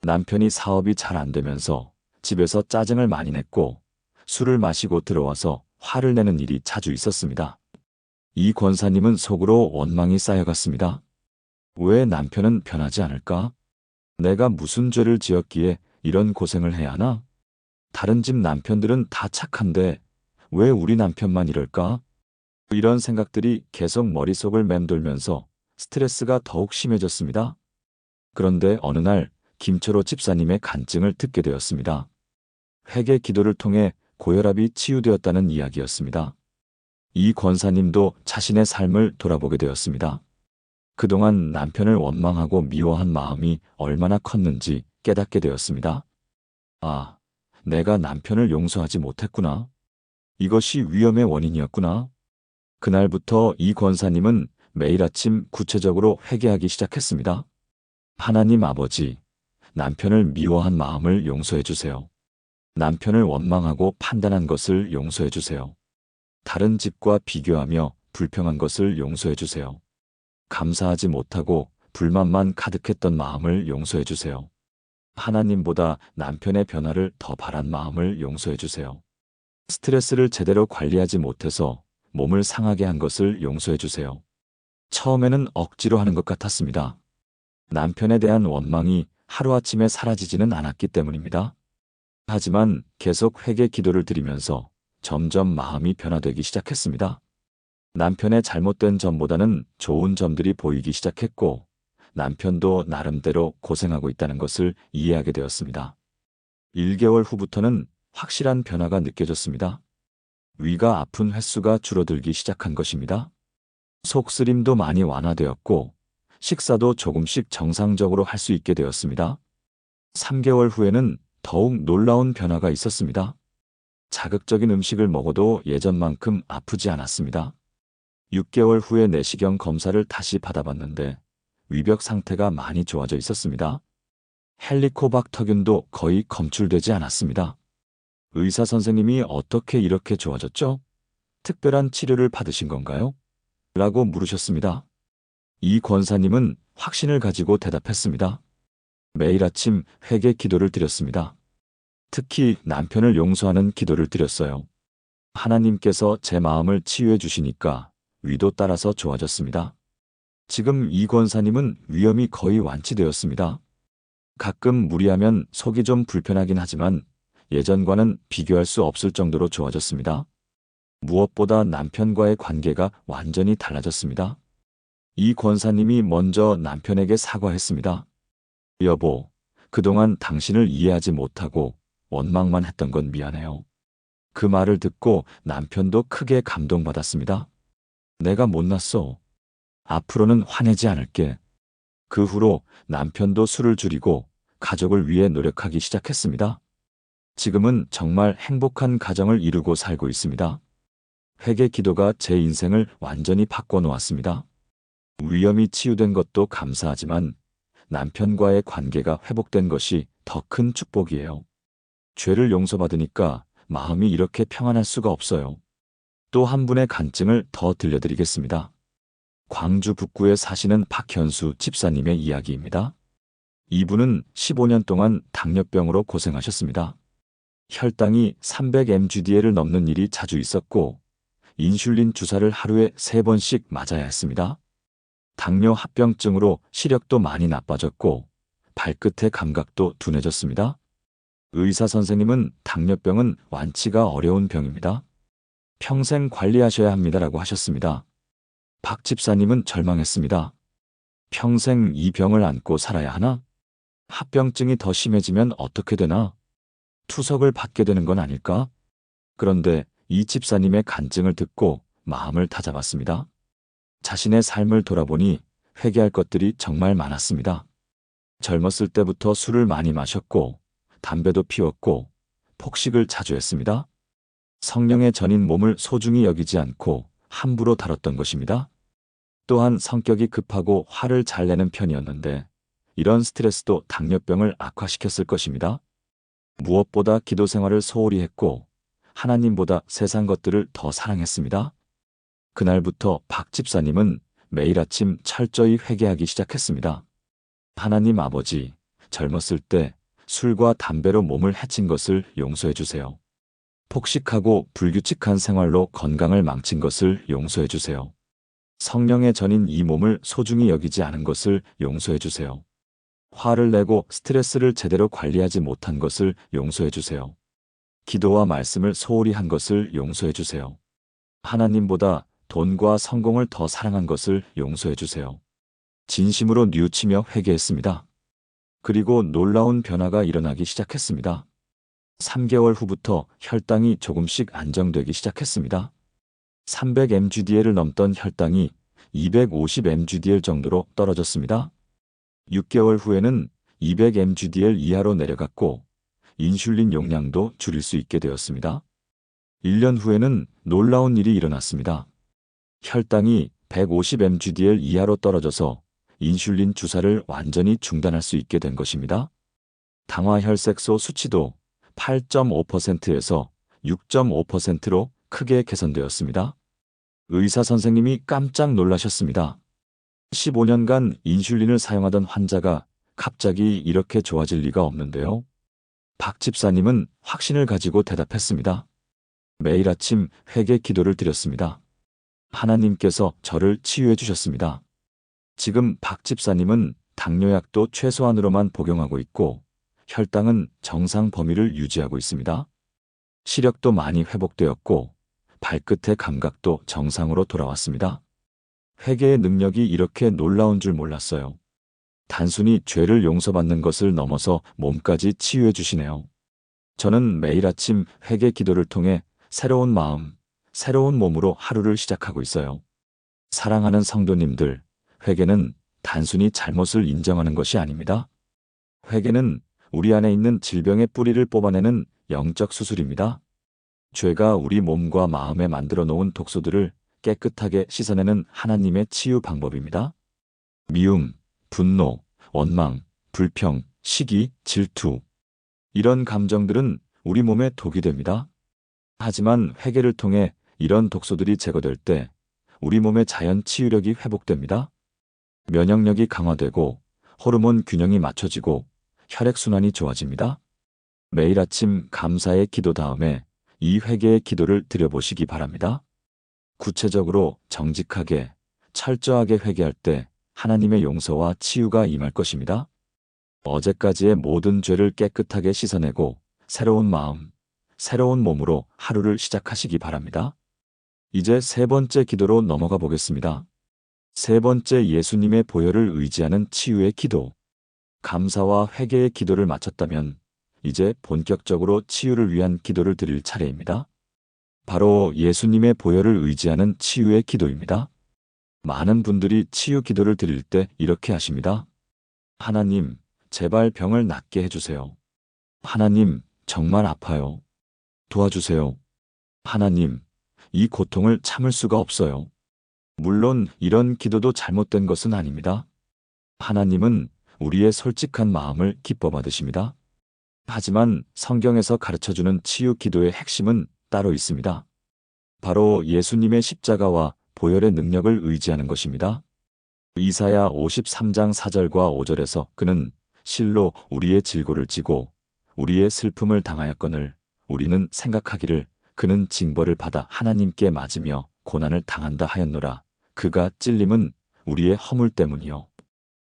남편이 사업이 잘 안 되면서 집에서 짜증을 많이 냈고 술을 마시고 들어와서 화를 내는 일이 자주 있었습니다. 이 권사님은 속으로 원망이 쌓여갔습니다. 왜 남편은 변하지 않을까? 내가 무슨 죄를 지었기에 이런 고생을 해야 하나? 다른 집 남편들은 다 착한데 왜 우리 남편만 이럴까? 이런 생각들이 계속 머릿속을 맴돌면서 스트레스가 더욱 심해졌습니다. 그런데 어느 날 김철호 집사님의 간증을 듣게 되었습니다. 회개 기도를 통해 고혈압이 치유되었다는 이야기였습니다. 이 권사님도 자신의 삶을 돌아보게 되었습니다. 그동안 남편을 원망하고 미워한 마음이 얼마나 컸는지 깨닫게 되었습니다. 아, 내가 남편을 용서하지 못했구나. 이것이 위험의 원인이었구나. 그날부터 이 권사님은 매일 아침 구체적으로 회개하기 시작했습니다. 하나님 아버지, 남편을 미워한 마음을 용서해 주세요. 남편을 원망하고 판단한 것을 용서해 주세요. 다른 집과 비교하며 불평한 것을 용서해 주세요. 감사하지 못하고 불만만 가득했던 마음을 용서해 주세요. 하나님보다 남편의 변화를 더 바란 마음을 용서해 주세요. 스트레스를 제대로 관리하지 못해서 몸을 상하게 한 것을 용서해 주세요. 처음에는 억지로 하는 것 같았습니다. 남편에 대한 원망이 하루아침에 사라지지는 않았기 때문입니다. 하지만 계속 회개 기도를 드리면서 점점 마음이 변화되기 시작했습니다. 남편의 잘못된 점보다는 좋은 점들이 보이기 시작했고 남편도 나름대로 고생하고 있다는 것을 이해하게 되었습니다. 1개월 후부터는 확실한 변화가 느껴졌습니다. 위가 아픈 횟수가 줄어들기 시작한 것입니다. 속쓰림도 많이 완화되었고 식사도 조금씩 정상적으로 할 수 있게 되었습니다. 3개월 후에는 더욱 놀라운 변화가 있었습니다. 자극적인 음식을 먹어도 예전만큼 아프지 않았습니다. 6개월 후에 내시경 검사를 다시 받아봤는데 위벽 상태가 많이 좋아져 있었습니다. 헬리코박터균도 거의 검출되지 않았습니다. 의사 선생님이 어떻게 이렇게 좋아졌죠? 특별한 치료를 받으신 건가요? 라고 물으셨습니다. 이 권사님은 확신을 가지고 대답했습니다. 매일 아침 회개 기도를 드렸습니다. 특히 남편을 용서하는 기도를 드렸어요. 하나님께서 제 마음을 치유해 주시니까 위도 따라서 좋아졌습니다. 지금 이 권사님은 위염이 거의 완치되었습니다. 가끔 무리하면 속이 좀 불편하긴 하지만 예전과는 비교할 수 없을 정도로 좋아졌습니다. 무엇보다 남편과의 관계가 완전히 달라졌습니다. 이 권사님이 먼저 남편에게 사과했습니다. 여보, 그동안 당신을 이해하지 못하고 원망만 했던 건 미안해요. 그 말을 듣고 남편도 크게 감동받았습니다. 내가 못났어. 앞으로는 화내지 않을게. 그 후로 남편도 술을 줄이고 가족을 위해 노력하기 시작했습니다. 지금은 정말 행복한 가정을 이루고 살고 있습니다. 회개 기도가 제 인생을 완전히 바꿔놓았습니다. 위험이 치유된 것도 감사하지만 남편과의 관계가 회복된 것이 더 큰 축복이에요. 죄를 용서받으니까 마음이 이렇게 평안할 수가 없어요. 또 한 분의 간증을 더 들려드리겠습니다. 광주 북구에 사시는 박현수 집사님의 이야기입니다. 이분은 15년 동안 당뇨병으로 고생하셨습니다. 혈당이 300mg/dl을 넘는 일이 자주 있었고 인슐린 주사를 하루에 3번씩 맞아야 했습니다. 당뇨 합병증으로 시력도 많이 나빠졌고 발끝의 감각도 둔해졌습니다. 의사 선생님은 당뇨병은 완치가 어려운 병입니다. 평생 관리하셔야 합니다라고 하셨습니다. 박 집사님은 절망했습니다. 평생 이 병을 안고 살아야 하나? 합병증이 더 심해지면 어떻게 되나? 투석을 받게 되는 건 아닐까? 그런데 이 집사님의 간증을 듣고 마음을 다잡았습니다. 자신의 삶을 돌아보니 회개할 것들이 정말 많았습니다. 젊었을 때부터 술을 많이 마셨고 담배도 피웠고 폭식을 자주 했습니다. 성령의 전인 몸을 소중히 여기지 않고 함부로 다뤘던 것입니다. 또한 성격이 급하고 화를 잘 내는 편이었는데 이런 스트레스도 당뇨병을 악화시켰을 것입니다. 무엇보다 기도 생활을 소홀히 했고 하나님보다 세상 것들을 더 사랑했습니다. 그날부터 박 집사님은 매일 아침 철저히 회개하기 시작했습니다. 하나님 아버지, 젊었을 때 술과 담배로 몸을 해친 것을 용서해 주세요. 폭식하고 불규칙한 생활로 건강을 망친 것을 용서해 주세요. 성령의 전인 이 몸을 소중히 여기지 않은 것을 용서해 주세요. 화를 내고 스트레스를 제대로 관리하지 못한 것을 용서해 주세요. 기도와 말씀을 소홀히 한 것을 용서해 주세요. 하나님보다 돈과 성공을 더 사랑한 것을 용서해 주세요. 진심으로 뉘우치며 회개했습니다. 그리고 놀라운 변화가 일어나기 시작했습니다. 3개월 후부터 혈당이 조금씩 안정되기 시작했습니다. 300mgdl을 넘던 혈당이 250mgdl 정도로 떨어졌습니다. 6개월 후에는 200mgdl 이하로 내려갔고 인슐린 용량도 줄일 수 있게 되었습니다. 1년 후에는 놀라운 일이 일어났습니다. 혈당이 150mgdl 이하로 떨어져서 인슐린 주사를 완전히 중단할 수 있게 된 것입니다. 당화혈색소 수치도 8.5%에서 6.5%로 크게 개선되었습니다. 의사 선생님이 깜짝 놀라셨습니다. 15년간 인슐린을 사용하던 환자가 갑자기 이렇게 좋아질 리가 없는데요. 박 집사님은 확신을 가지고 대답했습니다. 매일 아침 회개 기도를 드렸습니다. 하나님께서 저를 치유해 주셨습니다. 지금 박 집사님은 당뇨약도 최소한으로만 복용하고 있고 혈당은 정상 범위를 유지하고 있습니다. 시력도 많이 회복되었고 발끝의 감각도 정상으로 돌아왔습니다. 회개의 능력이 이렇게 놀라운 줄 몰랐어요. 단순히 죄를 용서받는 것을 넘어서 몸까지 치유해 주시네요. 저는 매일 아침 회개 기도를 통해 새로운 마음, 새로운 몸으로 하루를 시작하고 있어요. 사랑하는 성도님들, 회개는 단순히 잘못을 인정하는 것이 아닙니다. 회개는 우리 안에 있는 질병의 뿌리를 뽑아내는 영적 수술입니다. 죄가 우리 몸과 마음에 만들어 놓은 독소들을 깨끗하게 씻어내는 하나님의 치유 방법입니다. 미움, 분노, 원망, 불평, 시기, 질투. 이런 감정들은 우리 몸에 독이 됩니다. 하지만 회개를 통해 이런 독소들이 제거될 때 우리 몸의 자연 치유력이 회복됩니다. 면역력이 강화되고 호르몬 균형이 맞춰지고 혈액순환이 좋아집니다. 매일 아침 감사의 기도 다음에 이 회개의 기도를 드려보시기 바랍니다. 구체적으로 정직하게, 철저하게 회개할 때 하나님의 용서와 치유가 임할 것입니다. 어제까지의 모든 죄를 깨끗하게 씻어내고 새로운 마음, 새로운 몸으로 하루를 시작하시기 바랍니다. 이제 세 번째 기도로 넘어가 보겠습니다. 세 번째, 예수님의 보혈을 의지하는 치유의 기도. 감사와 회개의 기도를 마쳤다면 이제 본격적으로 치유를 위한 기도를 드릴 차례입니다. 바로 예수님의 보혈을 의지하는 치유의 기도입니다. 많은 분들이 치유 기도를 드릴 때 이렇게 하십니다. 하나님, 제발 병을 낫게 해주세요. 하나님, 정말 아파요. 도와주세요. 하나님, 이 고통을 참을 수가 없어요. 물론 이런 기도도 잘못된 것은 아닙니다. 하나님은 우리의 솔직한 마음을 기뻐 받으십니다. 하지만 성경에서 가르쳐주는 치유 기도의 핵심은 따로 있습니다. 바로 예수님의 십자가와 보혈의 능력을 의지하는 것입니다. 이사야 53장 4절과 5절에서 그는 실로 우리의 질고를 지고 우리의 슬픔을 당하였거늘 우리는 생각하기를 그는 징벌을 받아 하나님께 맞으며 고난을 당한다 하였노라. 그가 찔림은 우리의 허물 때문이요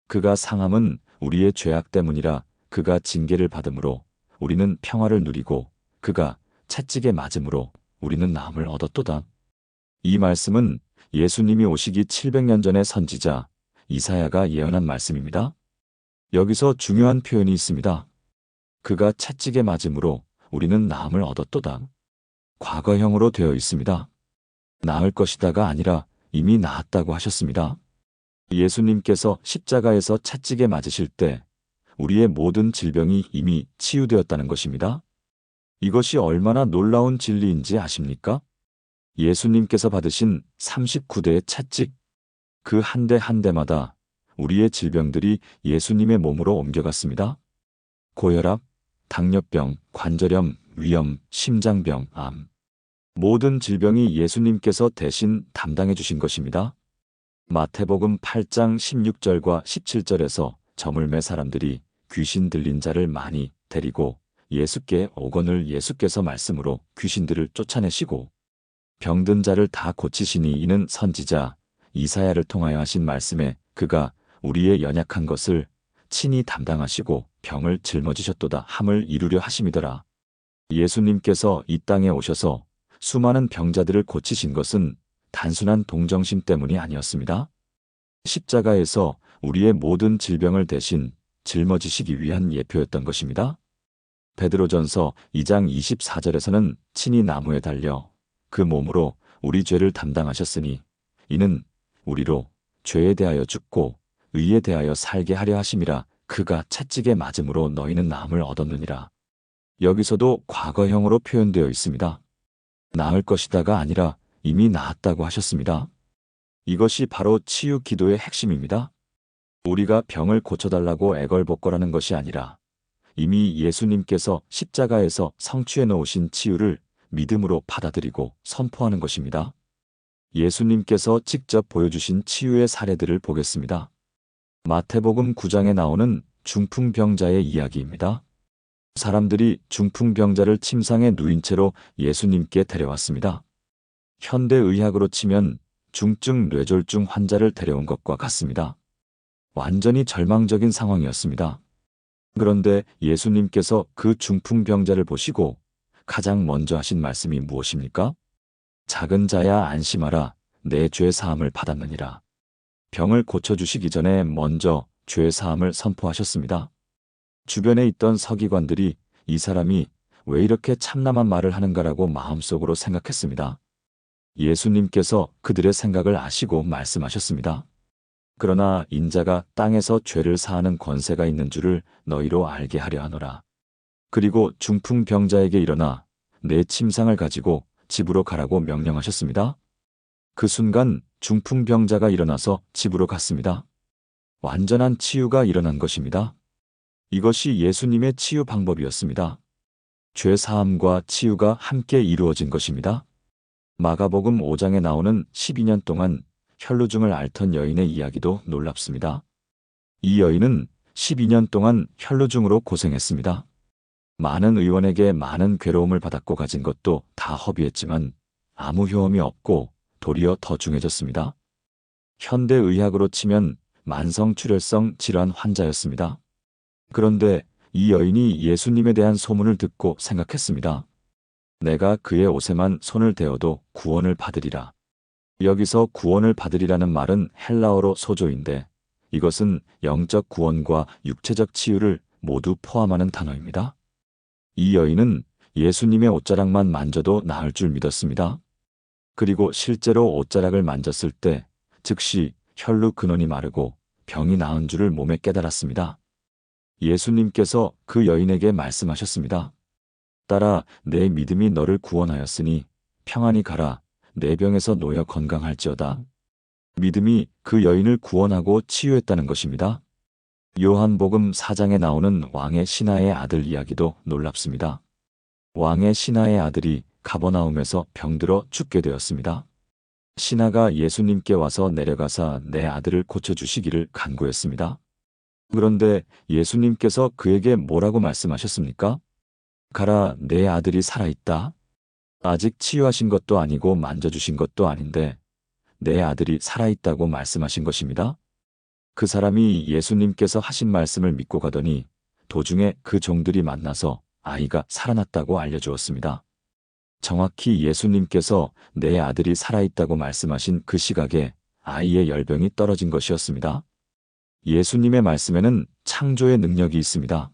그가 상함은 우리의 죄악 때문이라. 그가 징계를 받음으로 우리는 평화를 누리고 그가 채찍에 맞음으로 우리는 나음을 얻었도다. 이 말씀은 예수님이 오시기 700년 전의 선지자 이사야가 예언한 말씀입니다. 여기서 중요한 표현이 있습니다. 그가 채찍에 맞음으로 우리는 나음을 얻었도다. 과거형으로 되어 있습니다. 나을 것이다가 아니라 이미 나았다고 하셨습니다. 예수님께서 십자가에서 채찍에 맞으실 때 우리의 모든 질병이 이미 치유되었다는 것입니다. 이것이 얼마나 놀라운 진리인지 아십니까? 예수님께서 받으신 39대의 채찍, 그 한 대 한 대마다 우리의 질병들이 예수님의 몸으로 옮겨갔습니다. 고혈압, 당뇨병, 관절염, 위염, 심장병, 암. 모든 질병이 예수님께서 대신 담당해 주신 것입니다. 마태복음 8장 16절과 17절에서 저물매 사람들이 귀신 들린 자를 많이 데리고 예수께 오거늘 예수께서 말씀으로 귀신들을 쫓아내시고 병든 자를 다 고치시니 이는 선지자 이사야를 통하여 하신 말씀에 그가 우리의 연약한 것을 친히 담당하시고 병을 짊어지셨도다 함을 이루려 하심이더라. 예수님께서 이 땅에 오셔서 수많은 병자들을 고치신 것은 단순한 동정심 때문이 아니었습니다. 십자가에서 우리의 모든 질병을 대신 짊어지시기 위한 예표였던 것입니다. 베드로전서 2장 24절에서는 친히 나무에 달려 그 몸으로 우리 죄를 담당하셨으니 이는 우리로 죄에 대하여 죽고 의에 대하여 살게 하려 하심이라. 그가 채찍에 맞음으로 너희는 나음을 얻었느니라. 여기서도 과거형으로 표현되어 있습니다. 나을 것이다가 아니라 이미 나았다고 하셨습니다. 이것이 바로 치유 기도의 핵심입니다. 우리가 병을 고쳐달라고 애걸복걸하는 것이 아니라 이미 예수님께서 십자가에서 성취해 놓으신 치유를 믿음으로 받아들이고 선포하는 것입니다. 예수님께서 직접 보여주신 치유의 사례들을 보겠습니다. 마태복음 9장에 나오는 중풍병자의 이야기입니다. 사람들이 중풍병자를 침상에 누인 채로 예수님께 데려왔습니다. 현대의학으로 치면 중증 뇌졸중 환자를 데려온 것과 같습니다. 완전히 절망적인 상황이었습니다. 그런데 예수님께서 그 중풍병자를 보시고 가장 먼저 하신 말씀이 무엇입니까? 작은 자야 안심하라, 내 죄 사함을 받았느니라. 병을 고쳐주시기 전에 먼저 죄 사함을 선포하셨습니다. 주변에 있던 서기관들이 이 사람이 왜 이렇게 참남한 말을 하는가라고 마음속으로 생각했습니다. 예수님께서 그들의 생각을 아시고 말씀하셨습니다. 그러나 인자가 땅에서 죄를 사하는 권세가 있는 줄을 너희로 알게 하려 하노라. 그리고 중풍병자에게 일어나 내 침상을 가지고 집으로 가라고 명령하셨습니다. 그 순간 중풍병자가 일어나서 집으로 갔습니다. 완전한 치유가 일어난 것입니다. 이것이 예수님의 치유 방법이었습니다. 죄 사함과 치유가 함께 이루어진 것입니다. 마가복음 5장에 나오는 12년 동안 혈루증을 앓던 여인의 이야기도 놀랍습니다. 이 여인은 12년 동안 혈루증으로 고생했습니다. 많은 의원에게 많은 괴로움을 받았고 가진 것도 다 허비했지만 아무 효험이 없고 도리어 더 중해졌습니다. 현대의학으로 치면 만성출혈성 질환 환자였습니다. 그런데 이 여인이 예수님에 대한 소문을 듣고 생각했습니다. 내가 그의 옷에만 손을 대어도 구원을 받으리라. 여기서 구원을 받으리라는 말은 헬라어로 소조인데 이것은 영적 구원과 육체적 치유를 모두 포함하는 단어입니다. 이 여인은 예수님의 옷자락만 만져도 나을 줄 믿었습니다. 그리고 실제로 옷자락을 만졌을 때 즉시 혈루 근원이 마르고 병이 나은 줄을 몸에 깨달았습니다. 예수님께서 그 여인에게 말씀하셨습니다. 딸아, 내 믿음이 너를 구원하였으니 평안히 가라. 내 병에서 놓여 건강할지어다. 믿음이 그 여인을 구원하고 치유했다는 것입니다. 요한복음 4장에 나오는 왕의 신하의 아들 이야기도 놀랍습니다. 왕의 신하의 아들이 가버나움에서 병들어 죽게 되었습니다. 신하가 예수님께 와서 내려가사 내 아들을 고쳐주시기를 간구했습니다. 그런데 예수님께서 그에게 뭐라고 말씀하셨습니까? 가라, 내 아들이 살아있다. 아직 치유하신 것도 아니고 만져주신 것도 아닌데 내 아들이 살아있다고 말씀하신 것입니다. 그 사람이 예수님께서 하신 말씀을 믿고 가더니 도중에 그 종들이 만나서 아이가 살아났다고 알려주었습니다. 정확히 예수님께서 내 아들이 살아있다고 말씀하신 그 시각에 아이의 열병이 떨어진 것이었습니다. 예수님의 말씀에는 창조의 능력이 있습니다.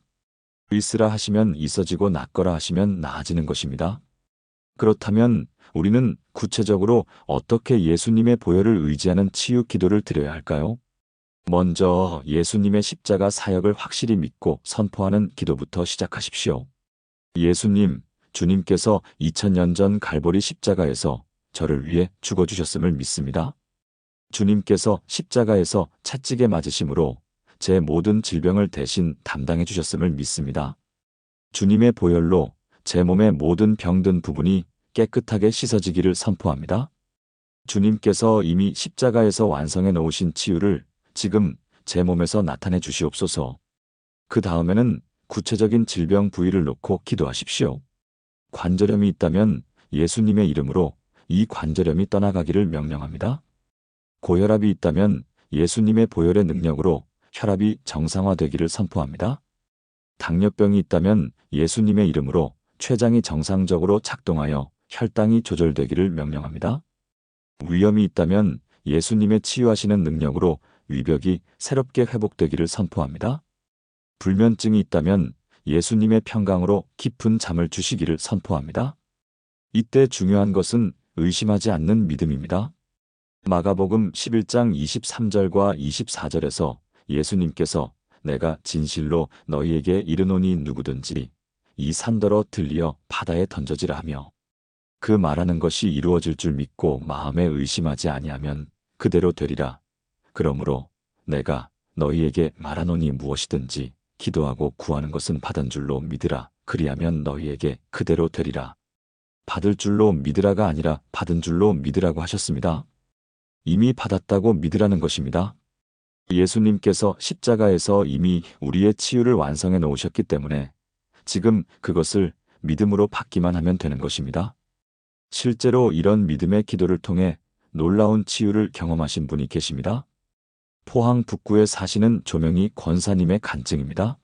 있으라 하시면 있어지고 낫거라 하시면 나아지는 것입니다. 그렇다면 우리는 구체적으로 어떻게 예수님의 보혈을 의지하는 치유 기도를 드려야 할까요? 먼저 예수님의 십자가 사역을 확실히 믿고 선포하는 기도부터 시작하십시오. 예수님, 주님께서 2000년 전 갈보리 십자가에서 저를 위해 죽어주셨음을 믿습니다. 주님께서 십자가에서 채찍에 맞으심으로 제 모든 질병을 대신 담당해 주셨음을 믿습니다. 주님의 보혈로 제 몸의 모든 병든 부분이 깨끗하게 씻어지기를 선포합니다. 주님께서 이미 십자가에서 완성해 놓으신 치유를 지금 제 몸에서 나타내 주시옵소서. 그 다음에는 구체적인 질병 부위를 놓고 기도하십시오. 관절염이 있다면 예수님의 이름으로 이 관절염이 떠나가기를 명령합니다. 고혈압이 있다면 예수님의 보혈의 능력으로 혈압이 정상화되기를 선포합니다. 당뇨병이 있다면 예수님의 이름으로 췌장이 정상적으로 작동하여 혈당이 조절되기를 명령합니다. 위염이 있다면 예수님의 치유하시는 능력으로 위벽이 새롭게 회복되기를 선포합니다. 불면증이 있다면 예수님의 평강으로 깊은 잠을 주시기를 선포합니다. 이때 중요한 것은 의심하지 않는 믿음입니다. 마가복음 11장 23절과 24절에서 예수님께서 내가 진실로 너희에게 이르노니 누구든지 이 산더러 들리어 바다에 던져지라 하며 그 말하는 것이 이루어질 줄 믿고 마음에 의심하지 아니하면 그대로 되리라. 그러므로 내가 너희에게 말하노니 무엇이든지 기도하고 구하는 것은 받은 줄로 믿으라. 그리하면 너희에게 그대로 되리라. 받을 줄로 믿으라가 아니라 받은 줄로 믿으라고 하셨습니다. 이미 받았다고 믿으라는 것입니다. 예수님께서 십자가에서 이미 우리의 치유를 완성해 놓으셨기 때문에 지금 그것을 믿음으로 받기만 하면 되는 것입니다. 실제로 이런 믿음의 기도를 통해 놀라운 치유를 경험하신 분이 계십니다. 포항 북구에 사시는 조명희 권사님의 간증입니다.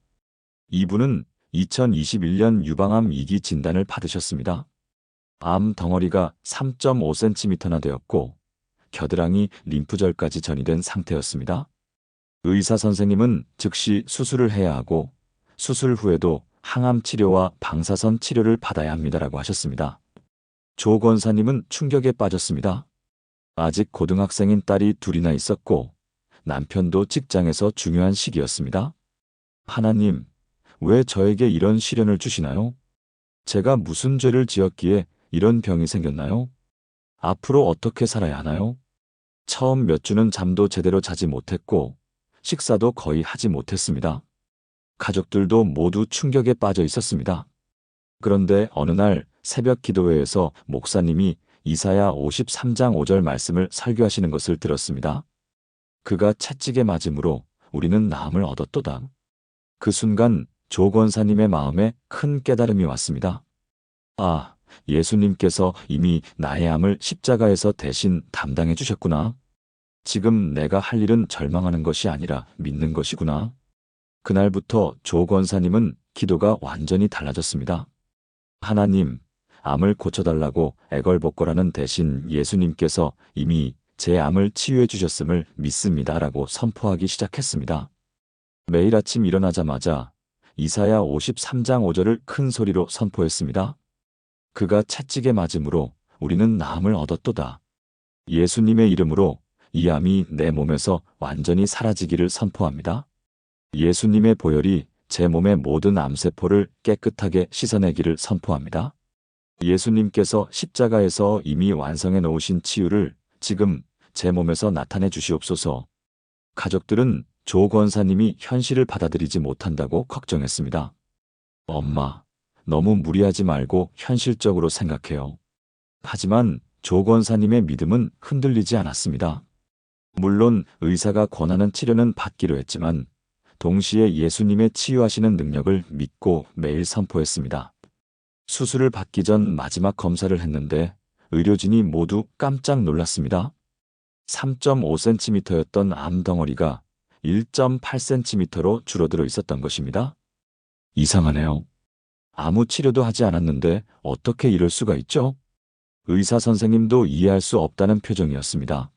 이분은 2021년 유방암 2기 진단을 받으셨습니다. 암 덩어리가 3.5cm나 되었고 겨드랑이 림프절까지 전이된 상태였습니다. 의사 선생님은 즉시 수술을 해야 하고 수술 후에도 항암 치료와 방사선 치료를 받아야 합니다라고 하셨습니다. 조 권사님은 충격에 빠졌습니다. 아직 고등학생인 딸이 둘이나 있었고 남편도 직장에서 중요한 시기였습니다. 하나님, 왜 저에게 이런 시련을 주시나요? 제가 무슨 죄를 지었기에 이런 병이 생겼나요? 앞으로 어떻게 살아야 하나요? 처음 몇 주는 잠도 제대로 자지 못했고 식사도 거의 하지 못했습니다. 가족들도 모두 충격에 빠져 있었습니다. 그런데 어느 날 새벽 기도회에서 목사님이 이사야 53장 5절 말씀을 설교하시는 것을 들었습니다. 그가 채찍에 맞음으로 우리는 나음을 얻었도다. 그 순간 조 권사님의 마음에 큰 깨달음이 왔습니다. 아, 예수님께서 이미 나의 암을 십자가에서 대신 담당해 주셨구나. 지금 내가 할 일은 절망하는 것이 아니라 믿는 것이구나. 그날부터 조 권사님은 기도가 완전히 달라졌습니다. 하나님, 암을 고쳐달라고 애걸복걸하는 대신 예수님께서 이미 제 암을 치유해 주셨음을 믿습니다라고 선포하기 시작했습니다. 매일 아침 일어나자마자 이사야 53장 5절을 큰 소리로 선포했습니다. 그가 채찍에 맞음으로 우리는 나음을 얻었도다. 예수님의 이름으로 이 암이 내 몸에서 완전히 사라지기를 선포합니다. 예수님의 보혈이 제 몸의 모든 암세포를 깨끗하게 씻어내기를 선포합니다. 예수님께서 십자가에서 이미 완성해 놓으신 치유를 지금 제 몸에서 나타내 주시옵소서. 가족들은 조 권사님이 현실을 받아들이지 못한다고 걱정했습니다. 엄마, 너무 무리하지 말고 현실적으로 생각해요. 하지만 조 권사님의 믿음은 흔들리지 않았습니다. 물론 의사가 권하는 치료는 받기로 했지만 동시에 예수님의 치유하시는 능력을 믿고 매일 선포했습니다. 수술을 받기 전 마지막 검사를 했는데 의료진이 모두 깜짝 놀랐습니다. 3.5cm였던 암덩어리가 1.8cm로 줄어들어 있었던 것입니다. 이상하네요. 아무 치료도 하지 않았는데 어떻게 이럴 수가 있죠? 의사 선생님도 이해할 수 없다는 표정이었습니다.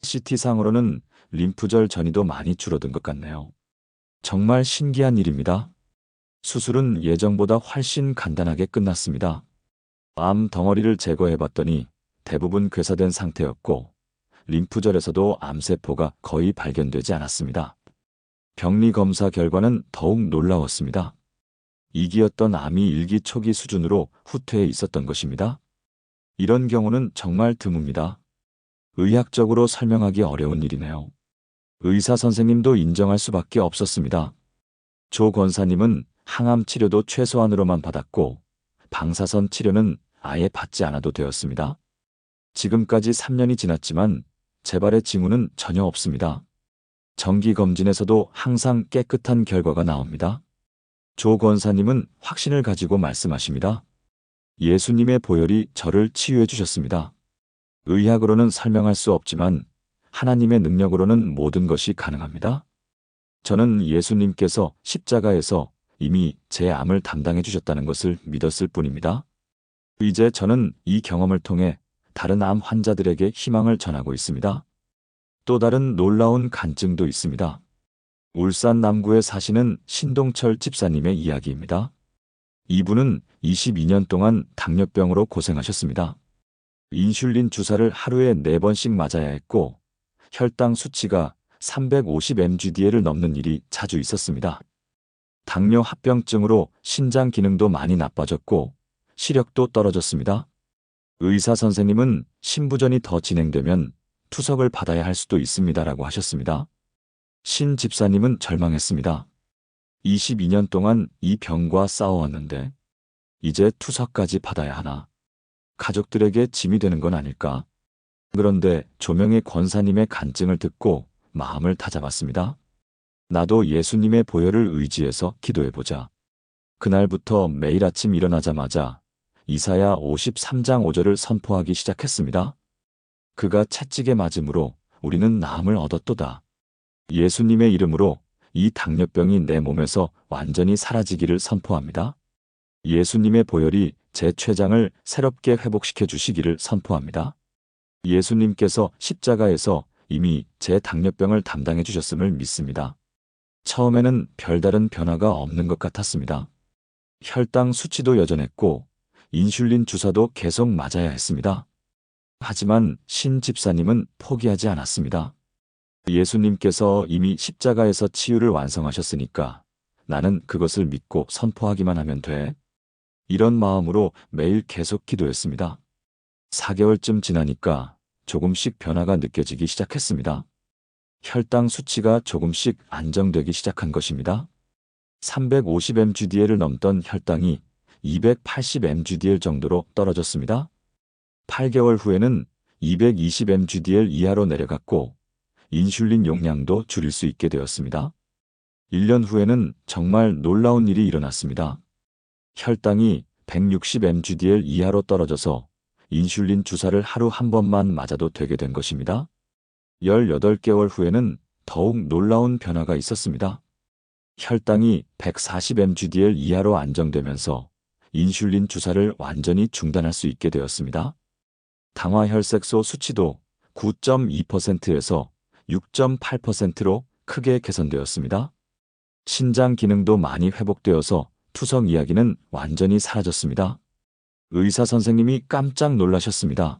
CT상으로는 림프절 전이도 많이 줄어든 것 같네요. 정말 신기한 일입니다. 수술은 예정보다 훨씬 간단하게 끝났습니다. 암 덩어리를 제거해봤더니 대부분 괴사된 상태였고 림프절에서도 암세포가 거의 발견되지 않았습니다. 병리 검사 결과는 더욱 놀라웠습니다. 2기였던 암이 1기 초기 수준으로 후퇴해 있었던 것입니다. 이런 경우는 정말 드뭅니다. 의학적으로 설명하기 어려운 일이네요. 의사 선생님도 인정할 수밖에 없었습니다. 조 권사님은 항암 치료도 최소한으로만 받았고 방사선 치료는 아예 받지 않아도 되었습니다. 지금까지 3년이 지났지만 재발의 징후는 전혀 없습니다. 정기 검진에서도 항상 깨끗한 결과가 나옵니다. 조 권사님은 확신을 가지고 말씀하십니다. 예수님의 보혈이 저를 치유해 주셨습니다. 의학으로는 설명할 수 없지만 하나님의 능력으로는 모든 것이 가능합니다. 저는 예수님께서 십자가에서 이미 제 암을 담당해 주셨다는 것을 믿었을 뿐입니다. 이제 저는 이 경험을 통해 다른 암 환자들에게 희망을 전하고 있습니다. 또 다른 놀라운 간증도 있습니다. 울산 남구에 사시는 신동철 집사님의 이야기입니다. 이분은 22년 동안 당뇨병으로 고생하셨습니다. 인슐린 주사를 하루에 4번씩 맞아야 했고 혈당 수치가 350mg/dl을 넘는 일이 자주 있었습니다. 당뇨 합병증으로 신장 기능도 많이 나빠졌고 시력도 떨어졌습니다. 의사 선생님은 신부전이 더 진행되면 투석을 받아야 할 수도 있습니다라고 하셨습니다. 신 집사님은 절망했습니다. 22년 동안 이 병과 싸워왔는데 이제 투석까지 받아야 하나? 가족들에게 짐이 되는 건 아닐까? 그런데 조명의 권사님의 간증을 듣고 마음을 다잡았습니다. 나도 예수님의 보혈을 의지해서 기도해보자. 그날부터 매일 아침 일어나자마자 이사야 53장 5절을 선포하기 시작했습니다. 그가 채찍에 맞음으로 우리는 나음을 얻었도다. 예수님의 이름으로 이 당뇨병이 내 몸에서 완전히 사라지기를 선포합니다. 예수님의 보혈이 제 췌장을 새롭게 회복시켜 주시기를 선포합니다. 예수님께서 십자가에서 이미 제 당뇨병을 담당해 주셨음을 믿습니다. 처음에는 별다른 변화가 없는 것 같았습니다. 혈당 수치도 여전했고 인슐린 주사도 계속 맞아야 했습니다. 하지만 신 집사님은 포기하지 않았습니다. 예수님께서 이미 십자가에서 치유를 완성하셨으니까 나는 그것을 믿고 선포하기만 하면 돼. 이런 마음으로 매일 계속 기도했습니다. 4개월쯤 지나니까 조금씩 변화가 느껴지기 시작했습니다. 혈당 수치가 조금씩 안정되기 시작한 것입니다. 350mg/dl을 넘던 혈당이 280mg/dl 정도로 떨어졌습니다. 8개월 후에는 220mg/dl 이하로 내려갔고 인슐린 용량도 줄일 수 있게 되었습니다. 1년 후에는 정말 놀라운 일이 일어났습니다. 혈당이 160mg/dl 이하로 떨어져서 인슐린 주사를 하루 한 번만 맞아도 되게 된 것입니다. 18개월 후에는 더욱 놀라운 변화가 있었습니다. 혈당이 140mg/dl 이하로 안정되면서 인슐린 주사를 완전히 중단할 수 있게 되었습니다. 당화혈색소 수치도 9.2%에서 6.8%로 크게 개선되었습니다. 신장 기능도 많이 회복되어서 투석 이야기는 완전히 사라졌습니다. 의사 선생님이 깜짝 놀라셨습니다.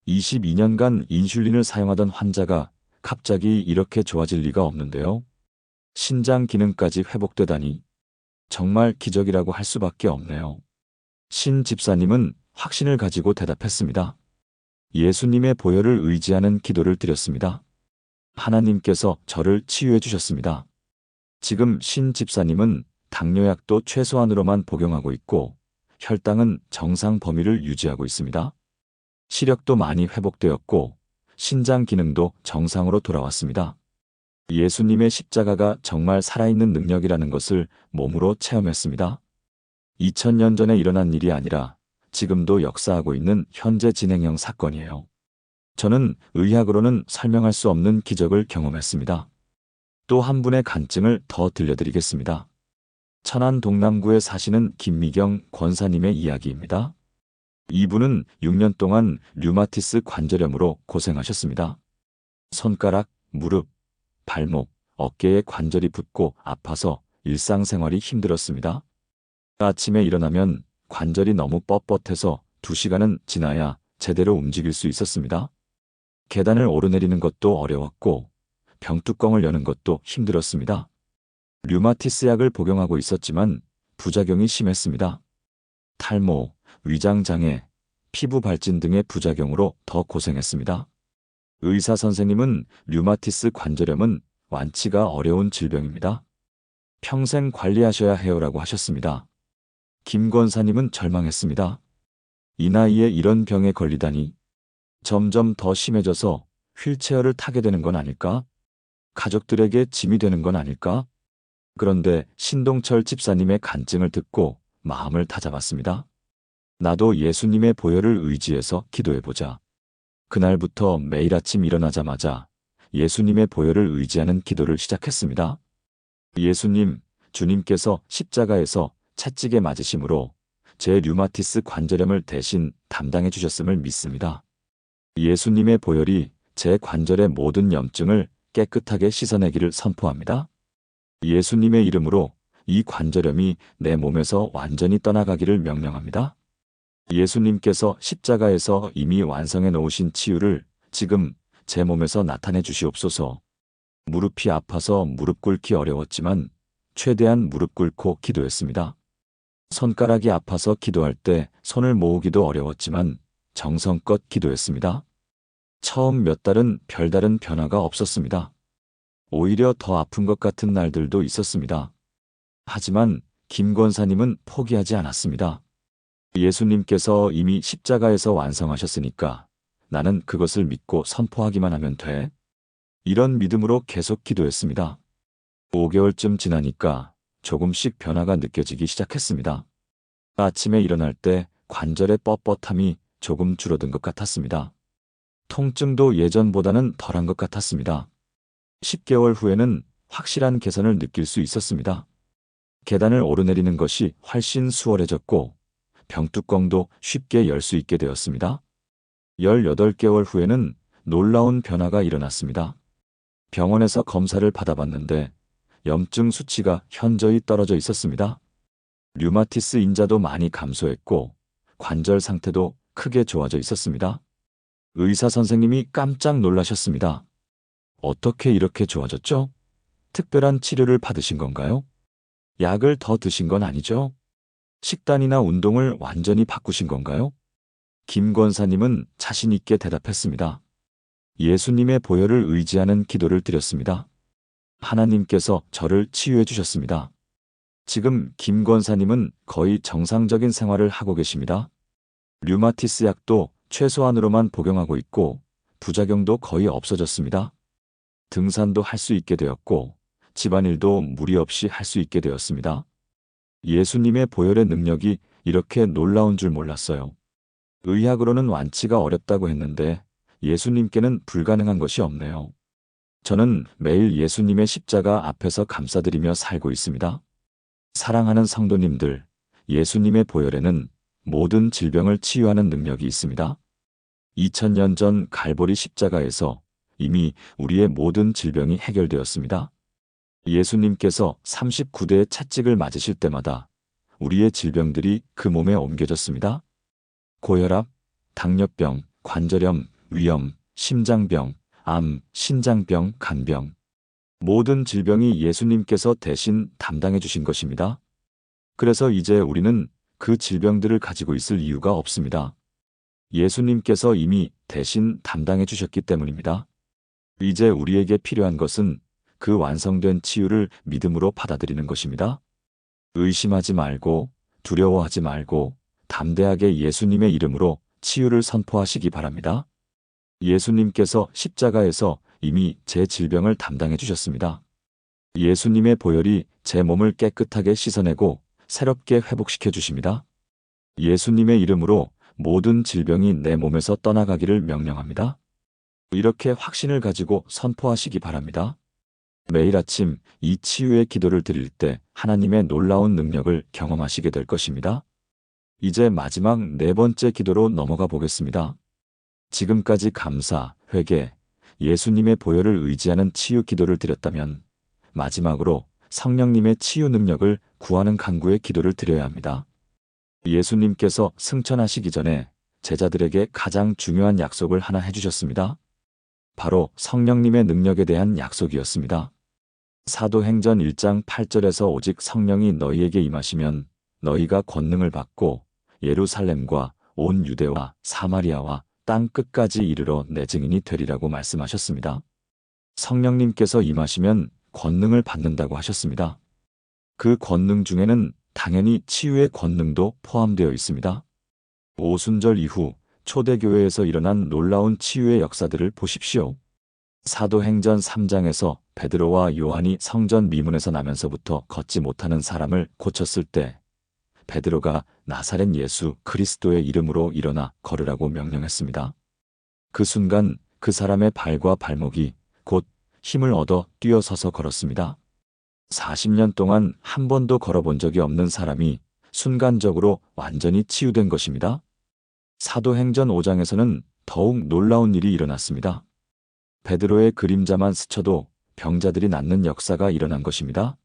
22년간 인슐린을 사용하던 환자가 갑자기 이렇게 좋아질 리가 없는데요. 신장 기능까지 회복되다니 정말 기적이라고 할 수밖에 없네요. 신 집사님은 확신을 가지고 대답했습니다. 예수님의 보혈을 의지하는 기도를 드렸습니다. 하나님께서 저를 치유해 주셨습니다. 지금 신 집사님은 당뇨약도 최소한으로만 복용하고 있고 혈당은 정상 범위를 유지하고 있습니다. 시력도 많이 회복되었고 신장 기능도 정상으로 돌아왔습니다. 예수님의 십자가가 정말 살아있는 능력이라는 것을 몸으로 체험했습니다. 2000년 전에 일어난 일이 아니라 지금도 역사하고 있는 현재 진행형 사건이에요. 저는 의학으로는 설명할 수 없는 기적을 경험했습니다. 또 한 분의 간증을 더 들려드리겠습니다. 천안 동남구에 사시는 김미경 권사님의 이야기입니다. 이분은 6년 동안 류마티스 관절염으로 고생하셨습니다. 손가락, 무릎, 발목, 어깨에 관절이 붓고 아파서 일상생활이 힘들었습니다. 아침에 일어나면 관절이 너무 뻣뻣해서 2시간은 지나야 제대로 움직일 수 있었습니다. 계단을 오르내리는 것도 어려웠고 병뚜껑을 여는 것도 힘들었습니다. 류마티스 약을 복용하고 있었지만 부작용이 심했습니다. 탈모, 위장장애, 피부 발진 등의 부작용으로 더 고생했습니다. 의사 선생님은 류마티스 관절염은 완치가 어려운 질병입니다. 평생 관리하셔야 해요라고 하셨습니다. 김 권사님은 절망했습니다. 이 나이에 이런 병에 걸리다니 점점 더 심해져서 휠체어를 타게 되는 건 아닐까? 가족들에게 짐이 되는 건 아닐까? 그런데 신동철 집사님의 간증을 듣고 마음을 다잡았습니다. 나도 예수님의 보혈을 의지해서 기도해보자. 그날부터 매일 아침 일어나자마자 예수님의 보혈을 의지하는 기도를 시작했습니다. 예수님, 주님께서 십자가에서 채찍에 맞으심으로 제 류마티스 관절염을 대신 담당해 주셨음을 믿습니다. 예수님의 보혈이 제 관절의 모든 염증을 깨끗하게 씻어내기를 선포합니다. 예수님의 이름으로 이 관절염이 내 몸에서 완전히 떠나가기를 명령합니다. 예수님께서 십자가에서 이미 완성해 놓으신 치유를 지금 제 몸에서 나타내 주시옵소서. 무릎이 아파서 무릎 꿇기 어려웠지만 최대한 무릎 꿇고 기도했습니다. 손가락이 아파서 기도할 때 손을 모으기도 어려웠지만 정성껏 기도했습니다. 처음 몇 달은 별다른 변화가 없었습니다. 오히려 더 아픈 것 같은 날들도 있었습니다. 하지만 김 권사님은 포기하지 않았습니다. 예수님께서 이미 십자가에서 완성하셨으니까 나는 그것을 믿고 선포하기만 하면 돼. 이런 믿음으로 계속 기도했습니다. 5개월쯤 지나니까 조금씩 변화가 느껴지기 시작했습니다. 아침에 일어날 때 관절의 뻣뻣함이 조금 줄어든 것 같았습니다. 통증도 예전보다는 덜한 것 같았습니다. 10개월 후에는 확실한 개선을 느낄 수 있었습니다. 계단을 오르내리는 것이 훨씬 수월해졌고 병뚜껑도 쉽게 열 수 있게 되었습니다. 18개월 후에는 놀라운 변화가 일어났습니다. 병원에서 검사를 받아봤는데 염증 수치가 현저히 떨어져 있었습니다. 류마티스 인자도 많이 감소했고 관절 상태도 크게 좋아져 있었습니다. 의사 선생님이 깜짝 놀라셨습니다. 어떻게 이렇게 좋아졌죠? 특별한 치료를 받으신 건가요? 약을 더 드신 건 아니죠? 식단이나 운동을 완전히 바꾸신 건가요? 김 권사님은 자신 있게 대답했습니다. 예수님의 보혈을 의지하는 기도를 드렸습니다. 하나님께서 저를 치유해 주셨습니다. 지금 김 권사님은 거의 정상적인 생활을 하고 계십니다. 류마티스 약도 최소한으로만 복용하고 있고 부작용도 거의 없어졌습니다. 등산도 할 수 있게 되었고 집안일도 무리 없이 할 수 있게 되었습니다. 예수님의 보혈의 능력이 이렇게 놀라운 줄 몰랐어요. 의학으로는 완치가 어렵다고 했는데 예수님께는 불가능한 것이 없네요. 저는 매일 예수님의 십자가 앞에서 감사드리며 살고 있습니다. 사랑하는 성도님들, 예수님의 보혈에는 모든 질병을 치유하는 능력이 있습니다. 2000년 전 갈보리 십자가에서 이미 우리의 모든 질병이 해결되었습니다. 예수님께서 39대의 채찍을 맞으실 때마다 우리의 질병들이 그 몸에 옮겨졌습니다. 고혈압, 당뇨병, 관절염, 위염, 심장병, 암, 신장병, 간병. 모든 질병이 예수님께서 대신 담당해 주신 것입니다. 그래서 이제 우리는 그 질병들을 가지고 있을 이유가 없습니다. 예수님께서 이미 대신 담당해 주셨기 때문입니다. 이제 우리에게 필요한 것은 그 완성된 치유를 믿음으로 받아들이는 것입니다. 의심하지 말고 두려워하지 말고 담대하게 예수님의 이름으로 치유를 선포하시기 바랍니다. 예수님께서 십자가에서 이미 제 질병을 담당해 주셨습니다. 예수님의 보혈이 제 몸을 깨끗하게 씻어내고 새롭게 회복시켜 주십니다. 예수님의 이름으로 모든 질병이 내 몸에서 떠나가기를 명령합니다. 이렇게 확신을 가지고 선포하시기 바랍니다. 매일 아침 이 치유의 기도를 드릴 때 하나님의 놀라운 능력을 경험하시게 될 것입니다. 이제 마지막 4번째 기도로 넘어가 보겠습니다. 지금까지 감사, 회개, 예수님의 보혈을 의지하는 치유 기도를 드렸다면 마지막으로 성령님의 치유 능력을 구하는 간구의 기도를 드려야 합니다. 예수님께서 승천하시기 전에 제자들에게 가장 중요한 약속을 하나 해주셨습니다. 바로 성령님의 능력에 대한 약속이었습니다. 사도행전 1장 8절에서 오직 성령이 너희에게 임하시면 너희가 권능을 받고 예루살렘과 온 유대와 사마리아와 땅 끝까지 이르러 내 증인이 되리라고 말씀하셨습니다. 성령님께서 임하시면 권능을 받는다고 하셨습니다. 그 권능 중에는 당연히 치유의 권능도 포함되어 있습니다. 오순절 이후 초대교회에서 일어난 놀라운 치유의 역사들을 보십시오. 사도행전 3장에서 베드로와 요한이 성전 미문에서 나면서부터 걷지 못하는 사람을 고쳤을 때 베드로가 나사렛 예수 그리스도의 이름으로 일어나 걸으라고 명령했습니다. 그 순간 그 사람의 발과 발목이 곧 힘을 얻어 뛰어서서 걸었습니다. 40년 동안 한 번도 걸어본 적이 없는 사람이 순간적으로 완전히 치유된 것입니다. 사도행전 5장에서는 더욱 놀라운 일이 일어났습니다. 베드로의 그림자만 스쳐도 병자들이 낫는 역사가 일어난 것입니다.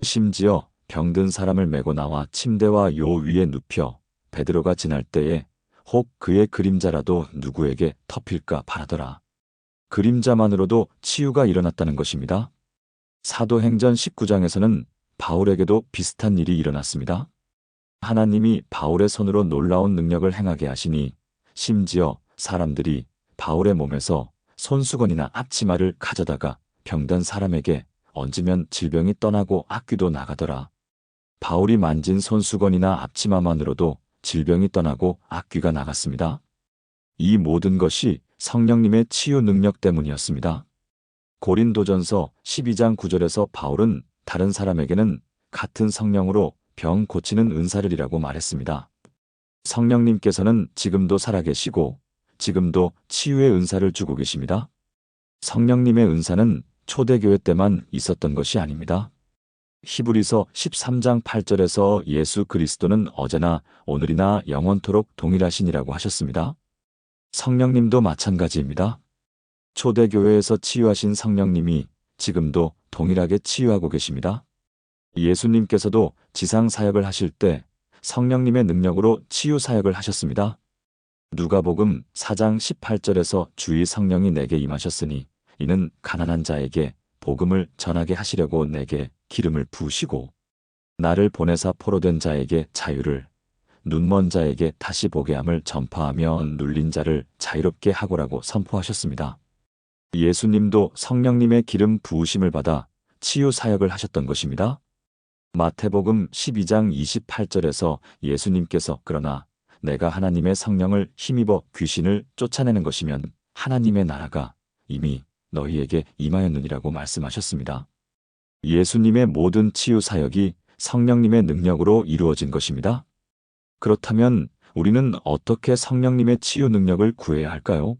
심지어 병든 사람을 메고 나와 침대와 요 위에 눕혀 베드로가 지날 때에 혹 그의 그림자라도 누구에게 터필까 바라더라. 그림자만으로도 치유가 일어났다는 것입니다. 사도행전 19장에서는 바울에게도 비슷한 일이 일어났습니다. 하나님이 바울의 손으로 놀라운 능력을 행하게 하시니 심지어 사람들이 바울의 몸에서 손수건이나 앞치마를 가져다가 병든 사람에게 얹으면 질병이 떠나고 악귀도 나가더라. 바울이 만진 손수건이나 앞치마만으로도 질병이 떠나고 악귀가 나갔습니다. 이 모든 것이 성령님의 치유 능력 때문이었습니다. 고린도전서 12장 9절에서 바울은 다른 사람에게는 같은 성령으로 병 고치는 은사를이라고 말했습니다. 성령님께서는 지금도 살아계시고 지금도 치유의 은사를 주고 계십니다. 성령님의 은사는 초대교회 때만 있었던 것이 아닙니다. 히브리서 13장 8절에서 예수 그리스도는 어제나 오늘이나 영원토록 동일하시니라고 하셨습니다. 성령님도 마찬가지입니다. 초대교회에서 치유하신 성령님이 지금도 동일하게 치유하고 계십니다. 예수님께서도 지상 사역을 하실 때 성령님의 능력으로 치유 사역을 하셨습니다. 누가복음 4장 18절에서 주의 성령이 내게 임하셨으니 이는 가난한 자에게 복음을 전하게 하시려고 내게 기름을 부으시고 나를 보내사 포로된 자에게 자유를 눈먼 자에게 다시 보게 함을 전파하며 눌린 자를 자유롭게 하고라고 선포하셨습니다. 예수님도 성령님의 기름 부으심을 받아 치유 사역을 하셨던 것입니다. 마태복음 12장 28절에서 예수님께서 그러나 내가 하나님의 성령을 힘입어 귀신을 쫓아내는 것이면 하나님의 나라가 이미 너희에게 임하였느니라고 말씀하셨습니다. 예수님의 모든 치유 사역이 성령님의 능력으로 이루어진 것입니다. 그렇다면 우리는 어떻게 성령님의 치유 능력을 구해야 할까요?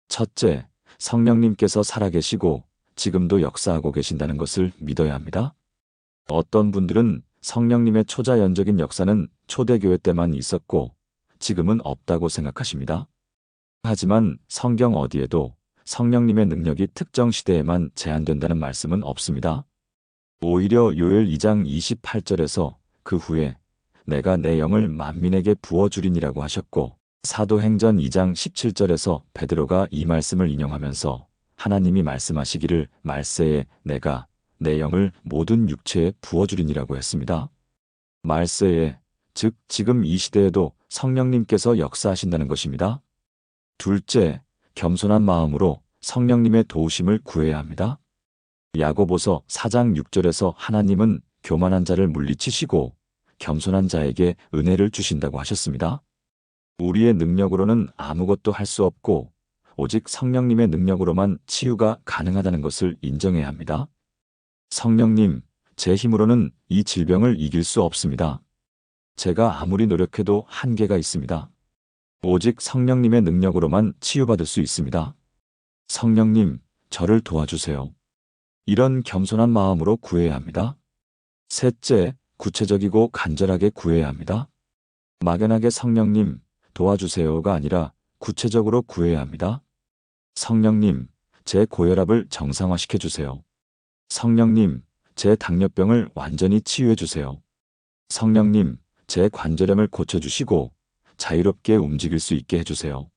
첫째, 성령님께서 살아계시고 지금도 역사하고 계신다는 것을 믿어야 합니다. 어떤 분들은 성령님의 초자연적인 역사는 초대교회 때만 있었고 지금은 없다고 생각하십니다. 하지만 성경 어디에도 성령님의 능력이 특정 시대에만 제한된다는 말씀은 없습니다. 오히려 요엘 2장 28절에서 그 후에 내가 내 영을 만민에게 부어주리니라고 하셨고 사도행전 2장 17절에서 베드로가 이 말씀을 인용하면서 하나님이 말씀하시기를 말세에 내가 내 영을 모든 육체에 부어주리니라고 했습니다. 말세에, 즉 지금 이 시대에도 성령님께서 역사하신다는 것입니다. 둘째, 겸손한 마음으로 성령님의 도우심을 구해야 합니다. 야고보서 4장 6절에서 하나님은 교만한 자를 물리치시고 겸손한 자에게 은혜를 주신다고 하셨습니다. 우리의 능력으로는 아무것도 할 수 없고 오직 성령님의 능력으로만 치유가 가능하다는 것을 인정해야 합니다. 성령님, 제 힘으로는 이 질병을 이길 수 없습니다. 제가 아무리 노력해도 한계가 있습니다. 오직 성령님의 능력으로만 치유받을 수 있습니다. 성령님, 저를 도와주세요. 이런 겸손한 마음으로 구해야 합니다. 셋째, 구체적이고 간절하게 구해야 합니다. 막연하게 성령님, 도와주세요가 아니라 구체적으로 구해야 합니다. 성령님, 제 고혈압을 정상화시켜 주세요. 성령님, 제 당뇨병을 완전히 치유해 주세요. 성령님, 제 관절염을 고쳐주시고 자유롭게 움직일 수 있게 해주세요.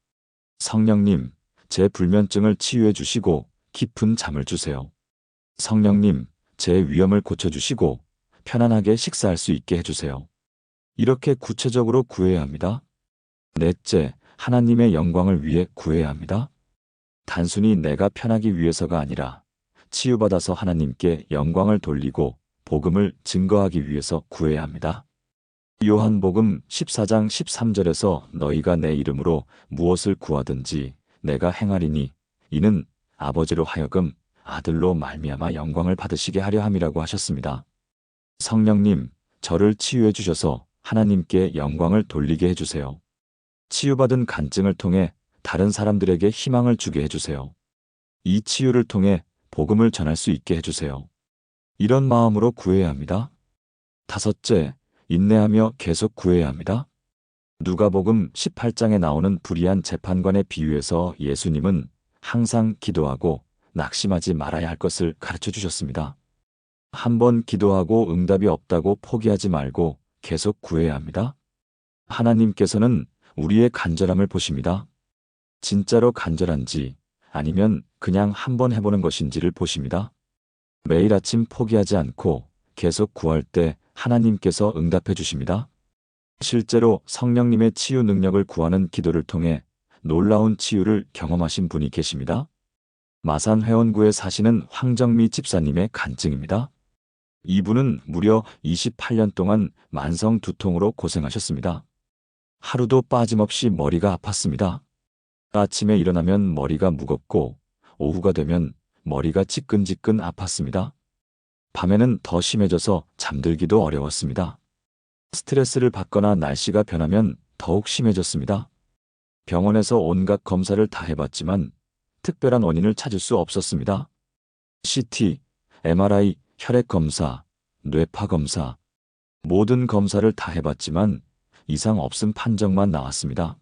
성령님, 제 불면증을 치유해 주시고 깊은 잠을 주세요. 성령님, 제 위염을 고쳐주시고 편안하게 식사할 수 있게 해주세요. 이렇게 구체적으로 구해야 합니다. 넷째, 하나님의 영광을 위해 구해야 합니다. 단순히 내가 편하기 위해서가 아니라 치유받아서 하나님께 영광을 돌리고 복음을 증거하기 위해서 구해야 합니다. 요한복음 14장 13절에서 너희가 내 이름으로 무엇을 구하든지 내가 행하리니 이는 아버지로 하여금 아들로 말미암아 영광을 받으시게 하려 함이라고 하셨습니다. 성령님, 저를 치유해 주셔서 하나님께 영광을 돌리게 해주세요. 치유받은 간증을 통해 다른 사람들에게 희망을 주게 해주세요. 이 치유를 통해 복음을 전할 수 있게 해주세요. 이런 마음으로 구해야 합니다. 다섯째, 인내하며 계속 구해야 합니다. 누가복음 18장에 나오는 불의한 재판관의 비유에서 예수님은 항상 기도하고 낙심하지 말아야 할 것을 가르쳐 주셨습니다. 한번 기도하고 응답이 없다고 포기하지 말고 계속 구해야 합니다. 하나님께서는 우리의 간절함을 보십니다. 진짜로 간절한지 아니면 그냥 한번 해보는 것인지를 보십니다. 매일 아침 포기하지 않고 계속 구할 때 하나님께서 응답해 주십니다. 실제로 성령님의 치유 능력을 구하는 기도를 통해 놀라운 치유를 경험하신 분이 계십니다. 마산 회원구에 사시는 황정미 집사님의 간증입니다. 이분은 무려 28년 동안 만성 두통으로 고생하셨습니다. 하루도 빠짐없이 머리가 아팠습니다. 아침에 일어나면 머리가 무겁고 오후가 되면 머리가 지끈지끈 아팠습니다. 밤에는 더 심해져서 잠들기도 어려웠습니다. 스트레스를 받거나 날씨가 변하면 더욱 심해졌습니다. 병원에서 온갖 검사를 다 해봤지만 특별한 원인을 찾을 수 없었습니다. CT, MRI, 혈액검사, 뇌파검사, 모든 검사를 다 해봤지만 이상 없음 판정만 나왔습니다.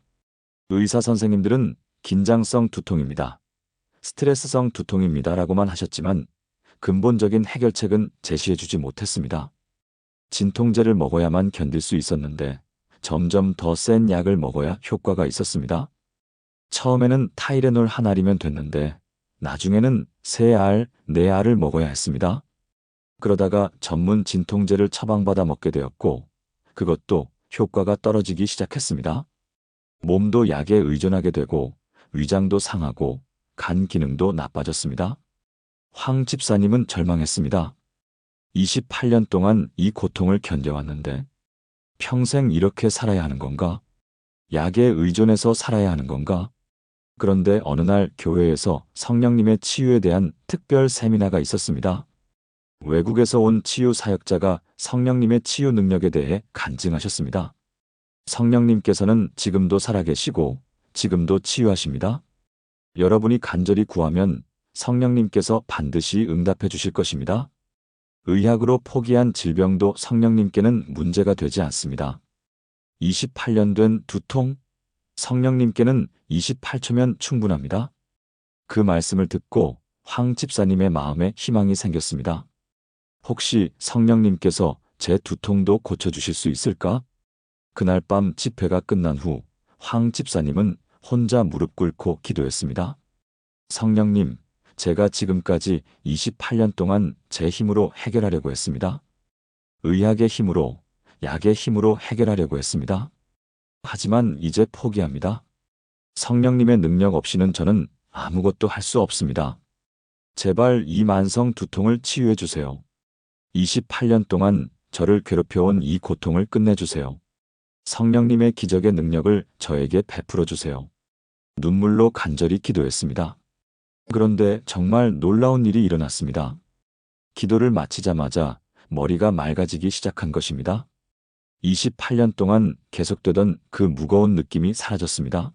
의사 선생님들은 긴장성 두통입니다. 스트레스성 두통입니다 라고만 하셨지만 근본적인 해결책은 제시해주지 못했습니다. 진통제를 먹어야만 견딜 수 있었는데 점점 더 센 약을 먹어야 효과가 있었습니다. 처음에는 타이레놀 한 알이면 됐는데 나중에는 3알, 4알을 먹어야 했습니다. 그러다가 전문 진통제를 처방받아 먹게 되었고 그것도 효과가 떨어지기 시작했습니다. 몸도 약에 의존하게 되고 위장도 상하고 간 기능도 나빠졌습니다. 황 집사님은 절망했습니다. 28년 동안 이 고통을 견뎌왔는데 평생 이렇게 살아야 하는 건가? 약에 의존해서 살아야 하는 건가? 그런데 어느 날 교회에서 성령님의 치유에 대한 특별 세미나가 있었습니다. 외국에서 온 치유 사역자가 성령님의 치유 능력에 대해 간증하셨습니다. 성령님께서는 지금도 살아계시고 지금도 치유하십니다. 여러분이 간절히 구하면 성령님께서 반드시 응답해 주실 것입니다. 의학으로 포기한 질병도 성령님께는 문제가 되지 않습니다. 28년 된 두통? 성령님께는 28초면 충분합니다. 그 말씀을 듣고 황 집사님의 마음에 희망이 생겼습니다. 혹시 성령님께서 제 두통도 고쳐주실 수 있을까? 그날 밤 집회가 끝난 후 황 집사님은 혼자 무릎 꿇고 기도했습니다. 성령님, 제가 지금까지 28년 동안 제 힘으로 해결하려고 했습니다. 의학의 힘으로, 약의 힘으로 해결하려고 했습니다. 하지만 이제 포기합니다. 성령님의 능력 없이는 저는 아무것도 할 수 없습니다. 제발 이 만성 두통을 치유해 주세요. 28년 동안 저를 괴롭혀온 이 고통을 끝내주세요. 성령님의 기적의 능력을 저에게 베풀어 주세요. 눈물로 간절히 기도했습니다. 그런데 정말 놀라운 일이 일어났습니다. 기도를 마치자마자 머리가 맑아지기 시작한 것입니다. 28년 동안 계속되던 그 무거운 느낌이 사라졌습니다.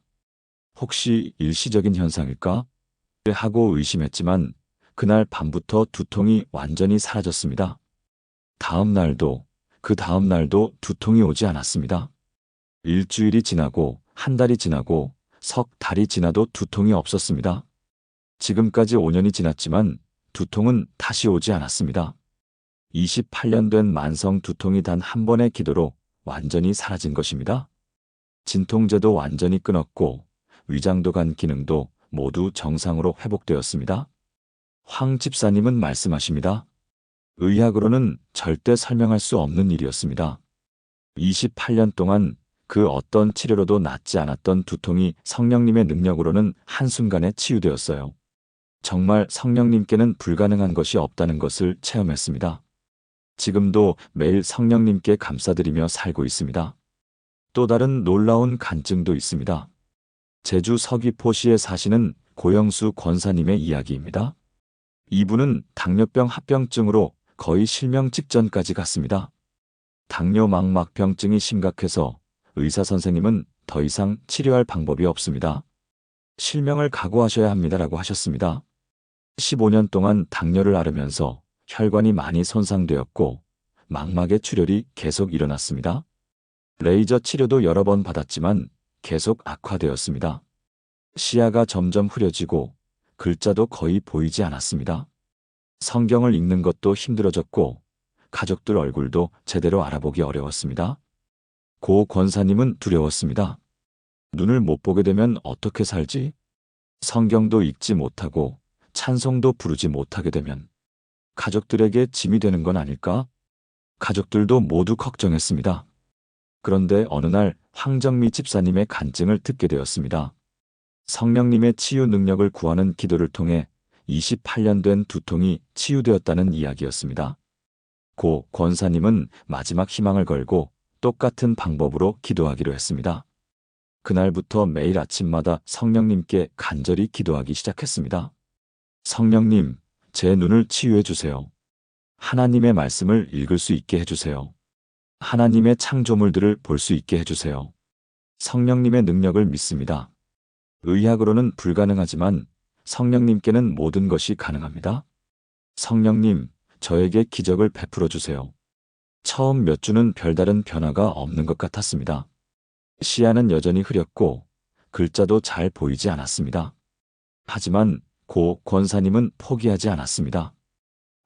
혹시 일시적인 현상일까? 하고 의심했지만 그날 밤부터 두통이 완전히 사라졌습니다. 다음 날도 그 다음 날도 두통이 오지 않았습니다. 일주일이 지나고 한 달이 지나고 석 달이 지나도 두통이 없었습니다. 지금까지 5년이 지났지만 두통은 다시 오지 않았습니다. 28년 된 만성 두통이 단 한 번의 기도로 완전히 사라진 것입니다. 진통제도 완전히 끊었고 위장도 간 기능도 모두 정상으로 회복되었습니다. 황 집사님은 말씀하십니다. 의학으로는 절대 설명할 수 없는 일이었습니다. 28년 동안 그 어떤 치료로도 낫지 않았던 두통이 성령님의 능력으로는 한순간에 치유되었어요. 정말 성령님께는 불가능한 것이 없다는 것을 체험했습니다. 지금도 매일 성령님께 감사드리며 살고 있습니다. 또 다른 놀라운 간증도 있습니다. 제주 서귀포시에 사시는 고영수 권사님의 이야기입니다. 이분은 당뇨병 합병증으로 거의 실명 직전까지 갔습니다. 당뇨망막병증이 심각해서 의사 선생님은 더 이상 치료할 방법이 없습니다. 실명을 각오하셔야 합니다라고 하셨습니다. 15년 동안 당뇨를 앓으면서 혈관이 많이 손상되었고 망막의 출혈이 계속 일어났습니다. 레이저 치료도 여러 번 받았지만 계속 악화되었습니다. 시야가 점점 흐려지고 글자도 거의 보이지 않았습니다. 성경을 읽는 것도 힘들어졌고 가족들 얼굴도 제대로 알아보기 어려웠습니다. 고 권사님은 두려웠습니다. 눈을 못 보게 되면 어떻게 살지? 성경도 읽지 못하고 찬송도 부르지 못하게 되면 가족들에게 짐이 되는 건 아닐까? 가족들도 모두 걱정했습니다. 그런데 어느 날 황정미 집사님의 간증을 듣게 되었습니다. 성령님의 치유 능력을 구하는 기도를 통해 28년 된 두통이 치유되었다는 이야기였습니다. 고 권사님은 마지막 희망을 걸고 똑같은 방법으로 기도하기로 했습니다. 그날부터 매일 아침마다 성령님께 간절히 기도하기 시작했습니다. 성령님, 제 눈을 치유해 주세요. 하나님의 말씀을 읽을 수 있게 해주세요. 하나님의 창조물들을 볼 수 있게 해주세요. 성령님의 능력을 믿습니다. 의학으로는 불가능하지만 성령님께는 모든 것이 가능합니다. 성령님, 저에게 기적을 베풀어 주세요. 처음 몇 주는 별다른 변화가 없는 것 같았습니다. 시야는 여전히 흐렸고 글자도 잘 보이지 않았습니다. 하지만 고 권사님은 포기하지 않았습니다.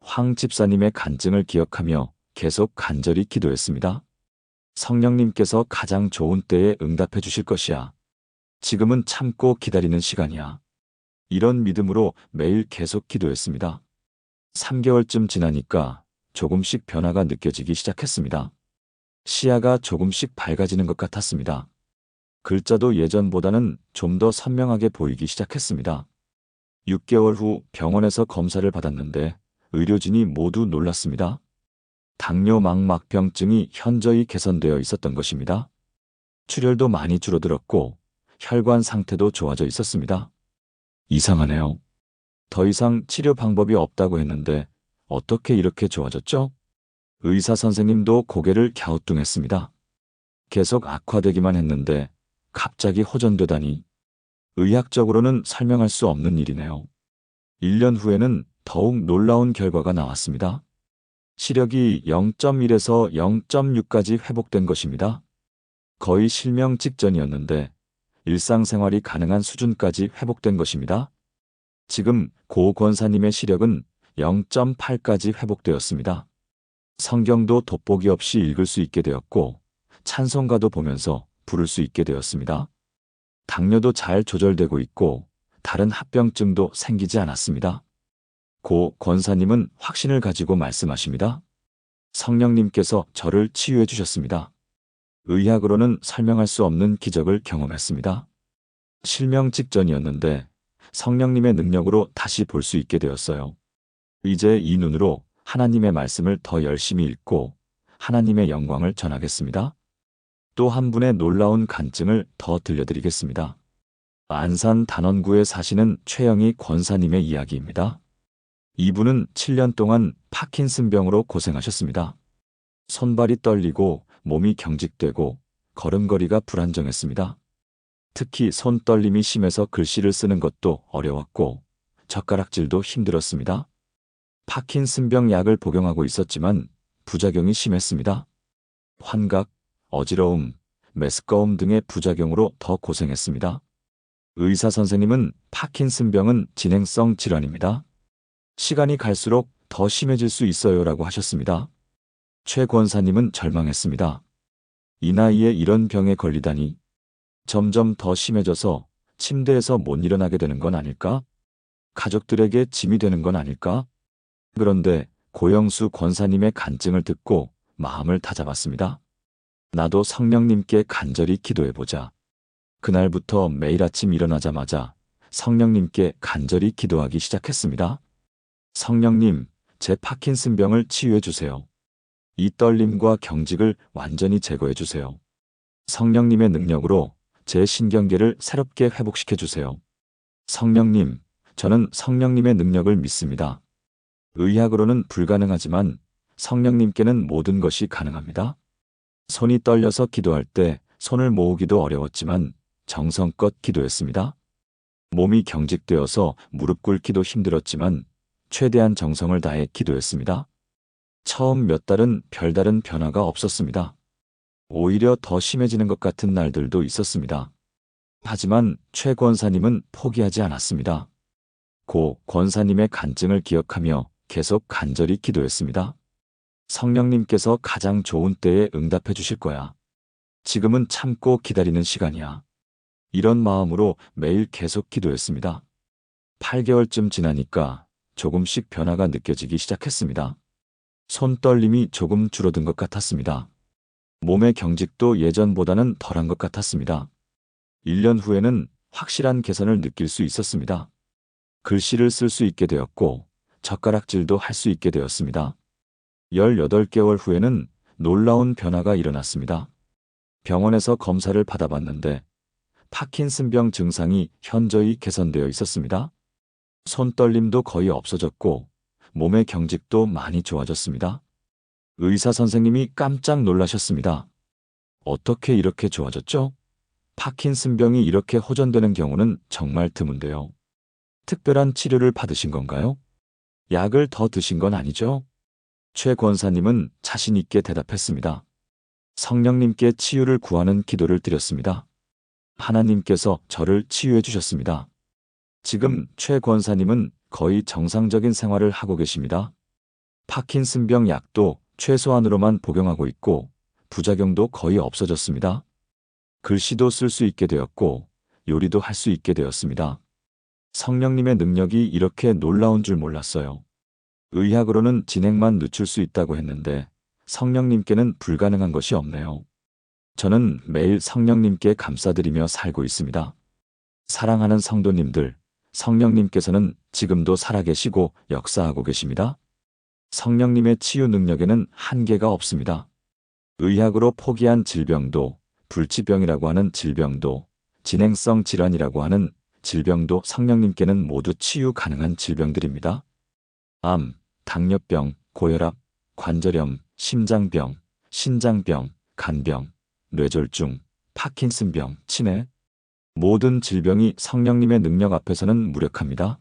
황 집사님의 간증을 기억하며 계속 간절히 기도했습니다. 성령님께서 가장 좋은 때에 응답해 주실 것이야. 지금은 참고 기다리는 시간이야. 이런 믿음으로 매일 계속 기도했습니다. 3개월쯤 지나니까 조금씩 변화가 느껴지기 시작했습니다. 시야가 조금씩 밝아지는 것 같았습니다. 글자도 예전보다는 좀 더 선명하게 보이기 시작했습니다. 6개월 후 병원에서 검사를 받았는데 의료진이 모두 놀랐습니다. 당뇨망막병증이 현저히 개선되어 있었던 것입니다. 출혈도 많이 줄어들었고 혈관 상태도 좋아져 있었습니다. 이상하네요. 더 이상 치료 방법이 없다고 했는데 어떻게 이렇게 좋아졌죠? 의사 선생님도 고개를 갸우뚱했습니다. 계속 악화되기만 했는데 갑자기 호전되다니. 의학적으로는 설명할 수 없는 일이네요. 1년 후에는 더욱 놀라운 결과가 나왔습니다. 시력이 0.1에서 0.6까지 회복된 것입니다. 거의 실명 직전이었는데 일상생활이 가능한 수준까지 회복된 것입니다. 지금 고 권사님의 시력은 0.8까지 회복되었습니다. 성경도 돋보기 없이 읽을 수 있게 되었고 찬송가도 보면서 부를 수 있게 되었습니다. 당뇨도 잘 조절되고 있고 다른 합병증도 생기지 않았습니다. 고 권사님은 확신을 가지고 말씀하십니다. 성령님께서 저를 치유해 주셨습니다. 의학으로는 설명할 수 없는 기적을 경험했습니다. 실명 직전이었는데 성령님의 능력으로 다시 볼 수 있게 되었어요. 이제 이 눈으로 하나님의 말씀을 더 열심히 읽고 하나님의 영광을 전하겠습니다. 또 한 분의 놀라운 간증을 더 들려드리겠습니다. 안산 단원구에 사시는 최영희 권사님의 이야기입니다. 이분은 7년 동안 파킨슨병으로 고생하셨습니다. 손발이 떨리고 몸이 경직되고 걸음걸이가 불안정했습니다. 특히 손떨림이 심해서 글씨를 쓰는 것도 어려웠고 젓가락질도 힘들었습니다. 파킨슨병 약을 복용하고 있었지만 부작용이 심했습니다. 환각, 어지러움, 메스꺼움 등의 부작용으로 더 고생했습니다. 의사 선생님은 파킨슨병은 진행성 질환입니다. 시간이 갈수록 더 심해질 수 있어요라고 하셨습니다. 최 권사님은 절망했습니다. 이 나이에 이런 병에 걸리다니. 점점 더 심해져서 침대에서 못 일어나게 되는 건 아닐까? 가족들에게 짐이 되는 건 아닐까? 그런데 고영수 권사님의 간증을 듣고 마음을 다잡았습니다. 나도 성령님께 간절히 기도해보자. 그날부터 매일 아침 일어나자마자 성령님께 간절히 기도하기 시작했습니다. 성령님, 제 파킨슨병을 치유해 주세요. 이 떨림과 경직을 완전히 제거해 주세요. 성령님의 능력으로 제 신경계를 새롭게 회복시켜 주세요. 성령님, 저는 성령님의 능력을 믿습니다. 의학으로는 불가능하지만 성령님께는 모든 것이 가능합니다. 손이 떨려서 기도할 때 손을 모으기도 어려웠지만 정성껏 기도했습니다. 몸이 경직되어서 무릎 꿇기도 힘들었지만 최대한 정성을 다해 기도했습니다. 처음 몇 달은 별다른 변화가 없었습니다. 오히려 더 심해지는 것 같은 날들도 있었습니다. 하지만 최 권사님은 포기하지 않았습니다. 고 권사님의 간증을 기억하며 계속 간절히 기도했습니다. 성령님께서 가장 좋은 때에 응답해 주실 거야. 지금은 참고 기다리는 시간이야. 이런 마음으로 매일 계속 기도했습니다. 8개월쯤 지나니까 조금씩 변화가 느껴지기 시작했습니다. 손떨림이 조금 줄어든 것 같았습니다. 몸의 경직도 예전보다는 덜한 것 같았습니다. 1년 후에는 확실한 개선을 느낄 수 있었습니다. 글씨를 쓸 수 있게 되었고 젓가락질도 할 수 있게 되었습니다. 18개월 후에는 놀라운 변화가 일어났습니다. 병원에서 검사를 받아봤는데 파킨슨병 증상이 현저히 개선되어 있었습니다. 손떨림도 거의 없어졌고 몸의 경직도 많이 좋아졌습니다. 의사 선생님이 깜짝 놀라셨습니다. 어떻게 이렇게 좋아졌죠? 파킨슨병이 이렇게 호전되는 경우는 정말 드문데요. 특별한 치료를 받으신 건가요? 약을 더 드신 건 아니죠? 최 권사님은 자신 있게 대답했습니다. 성령님께 치유를 구하는 기도를 드렸습니다. 하나님께서 저를 치유해 주셨습니다. 지금 최 권사님은 거의 정상적인 생활을 하고 계십니다. 파킨슨병 약도 최소한으로만 복용하고 있고 부작용도 거의 없어졌습니다. 글씨도 쓸 수 있게 되었고 요리도 할 수 있게 되었습니다. 성령님의 능력이 이렇게 놀라운 줄 몰랐어요. 의학으로는 진행만 늦출 수 있다고 했는데 성령님께는 불가능한 것이 없네요. 저는 매일 성령님께 감사드리며 살고 있습니다. 사랑하는 성도님들, 성령님께서는 지금도 살아계시고 역사하고 계십니다. 성령님의 치유 능력에는 한계가 없습니다. 의학으로 포기한 질병도, 불치병이라고 하는 질병도, 진행성 질환이라고 하는 질병도 성령님께는 모두 치유 가능한 질병들입니다. 암, 당뇨병, 고혈압, 관절염, 심장병, 신장병, 간병, 뇌졸중, 파킨슨병, 치매, 모든 질병이 성령님의 능력 앞에서는 무력합니다.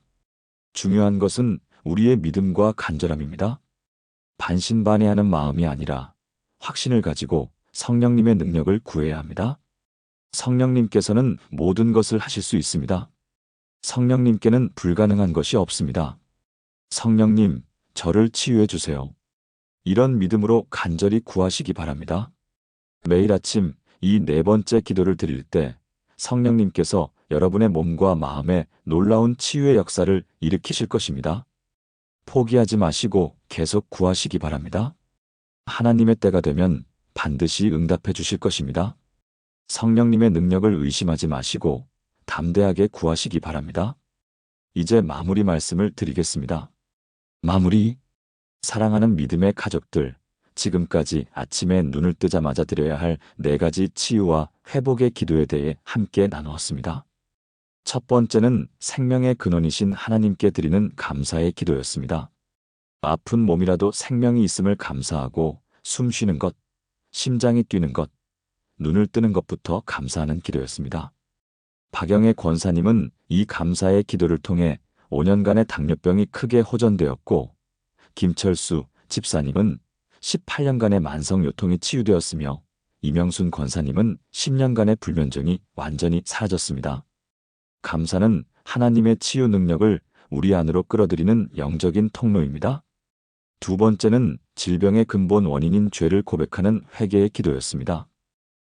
중요한 것은 우리의 믿음과 간절함입니다. 반신반의하는 마음이 아니라 확신을 가지고 성령님의 능력을 구해야 합니다. 성령님께서는 모든 것을 하실 수 있습니다. 성령님께는 불가능한 것이 없습니다. 성령님, 저를 치유해 주세요. 이런 믿음으로 간절히 구하시기 바랍니다. 매일 아침 이 4번째 기도를 드릴 때 성령님께서 여러분의 몸과 마음에 놀라운 치유의 역사를 일으키실 것입니다. 포기하지 마시고 계속 구하시기 바랍니다. 하나님의 때가 되면 반드시 응답해 주실 것입니다. 성령님의 능력을 의심하지 마시고 담대하게 구하시기 바랍니다. 이제 마무리 말씀을 드리겠습니다. 마무리. 사랑하는 믿음의 가족들, 지금까지 아침에 눈을 뜨자마자 드려야 할 4가지 치유와 회복의 기도에 대해 함께 나누었습니다. 첫 번째는 생명의 근원이신 하나님께 드리는 감사의 기도였습니다. 아픈 몸이라도 생명이 있음을 감사하고 숨 쉬는 것, 심장이 뛰는 것, 눈을 뜨는 것부터 감사하는 기도였습니다. 박영애 권사님은 이 감사의 기도를 통해 5년간의 당뇨병이 크게 호전되었고, 김철수 집사님은 18년간의 만성요통이 치유되었으며 이명순 권사님은 10년간의 불면증이 완전히 사라졌습니다. 감사는 하나님의 치유 능력을 우리 안으로 끌어들이는 영적인 통로입니다. 두 번째는 질병의 근본 원인인 죄를 고백하는 회개의 기도였습니다.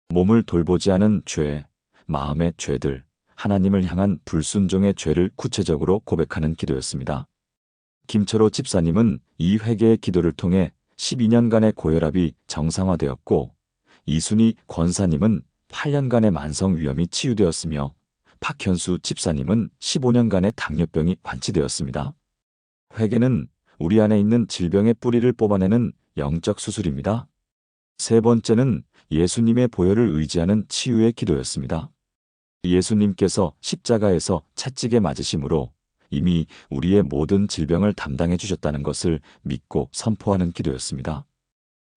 몸을 돌보지 않은 죄, 마음의 죄들, 하나님을 향한 불순종의 죄를 구체적으로 고백하는 기도였습니다. 김철호 집사님은 이 회개의 기도를 통해 12년간의 고혈압이 정상화되었고, 이순희 권사님은 8년간의 만성 위염이 치유되었으며 박현수 집사님은 15년간의 당뇨병이 완치되었습니다. 회개는 우리 안에 있는 질병의 뿌리를 뽑아내는 영적 수술입니다. 세 번째는 예수님의 보혈을 의지하는 치유의 기도였습니다. 예수님께서 십자가에서 채찍에 맞으심으로 이미 우리의 모든 질병을 담당해 주셨다는 것을 믿고 선포하는 기도였습니다.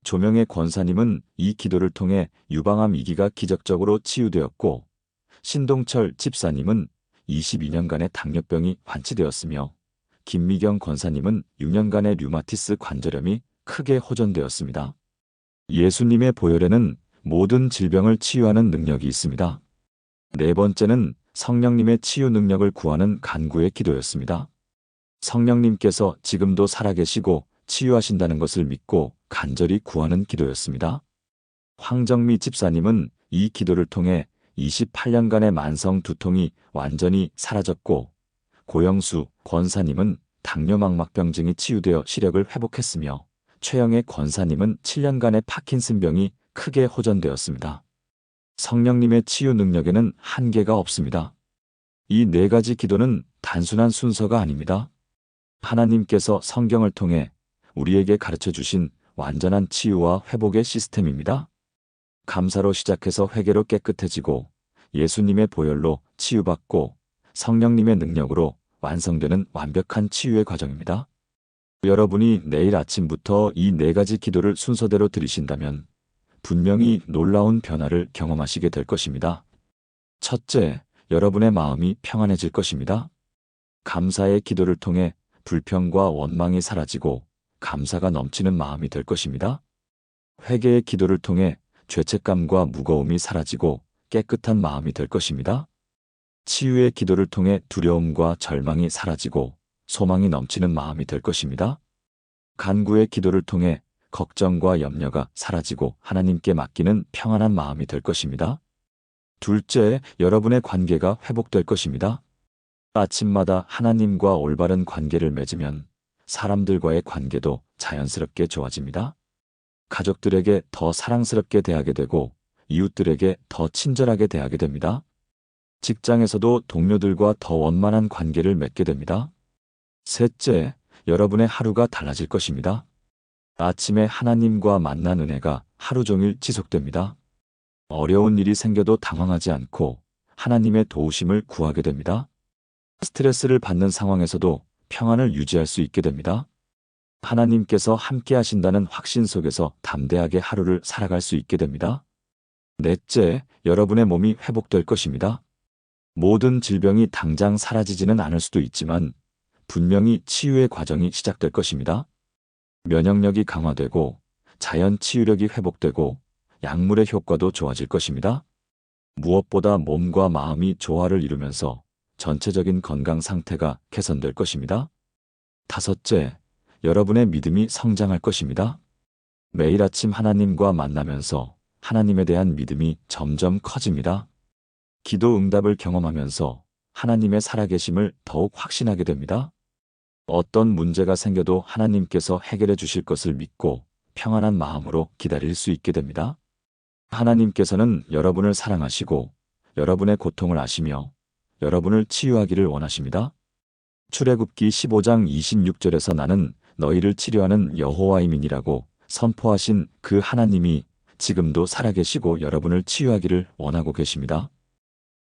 조명의 권사님은 이 기도를 통해 유방암 2기가 기적적으로 치유되었고, 신동철 집사님은 22년간의 당뇨병이 완치되었으며, 김미경 권사님은 6년간의 류마티스 관절염이 크게 호전되었습니다. 예수님의 보혈에는 모든 질병을 치유하는 능력이 있습니다. 네 번째는 성령님의 치유 능력을 구하는 간구의 기도였습니다. 성령님께서 지금도 살아계시고 치유하신다는 것을 믿고 간절히 구하는 기도였습니다. 황정미 집사님은 이 기도를 통해 28년간의 만성 두통이 완전히 사라졌고, 고영수 권사님은 당뇨막막병증이 치유되어 시력을 회복했으며, 최영애 권사님은 7년간의 파킨슨병이 크게 호전되었습니다. 성령님의 치유 능력에는 한계가 없습니다. 이 네 가지 기도는 단순한 순서가 아닙니다. 하나님께서 성경을 통해 우리에게 가르쳐 주신 완전한 치유와 회복의 시스템입니다. 감사로 시작해서 회개로 깨끗해지고, 예수님의 보혈로 치유받고, 성령님의 능력으로 완성되는 완벽한 치유의 과정입니다. 여러분이 내일 아침부터 이 네 가지 기도를 순서대로 드리신다면 분명히 놀라운 변화를 경험하시게 될 것입니다. 첫째, 여러분의 마음이 평안해질 것입니다. 감사의 기도를 통해 불평과 원망이 사라지고 감사가 넘치는 마음이 될 것입니다. 회개의 기도를 통해 죄책감과 무거움이 사라지고 깨끗한 마음이 될 것입니다. 치유의 기도를 통해 두려움과 절망이 사라지고 소망이 넘치는 마음이 될 것입니다. 간구의 기도를 통해 걱정과 염려가 사라지고 하나님께 맡기는 평안한 마음이 될 것입니다. 둘째, 여러분의 관계가 회복될 것입니다. 아침마다 하나님과 올바른 관계를 맺으면 사람들과의 관계도 자연스럽게 좋아집니다. 가족들에게 더 사랑스럽게 대하게 되고 이웃들에게 더 친절하게 대하게 됩니다. 직장에서도 동료들과 더 원만한 관계를 맺게 됩니다. 셋째, 여러분의 하루가 달라질 것입니다. 아침에 하나님과 만난 은혜가 하루 종일 지속됩니다. 어려운 일이 생겨도 당황하지 않고 하나님의 도우심을 구하게 됩니다. 스트레스를 받는 상황에서도 평안을 유지할 수 있게 됩니다. 하나님께서 함께 하신다는 확신 속에서 담대하게 하루를 살아갈 수 있게 됩니다. 넷째, 여러분의 몸이 회복될 것입니다. 모든 질병이 당장 사라지지는 않을 수도 있지만 분명히 치유의 과정이 시작될 것입니다. 면역력이 강화되고 자연 치유력이 회복되고 약물의 효과도 좋아질 것입니다. 무엇보다 몸과 마음이 조화를 이루면서 전체적인 건강 상태가 개선될 것입니다. 다섯째, 여러분의 믿음이 성장할 것입니다. 매일 아침 하나님과 만나면서 하나님에 대한 믿음이 점점 커집니다. 기도 응답을 경험하면서 하나님의 살아계심을 더욱 확신하게 됩니다. 어떤 문제가 생겨도 하나님께서 해결해 주실 것을 믿고 평안한 마음으로 기다릴 수 있게 됩니다. 하나님께서는 여러분을 사랑하시고 여러분의 고통을 아시며 여러분을 치유하기를 원하십니다. 출애굽기 15장 26절에서 나는 너희를 치료하는 여호와임이니라고 선포하신 그 하나님이 지금도 살아계시고 여러분을 치유하기를 원하고 계십니다.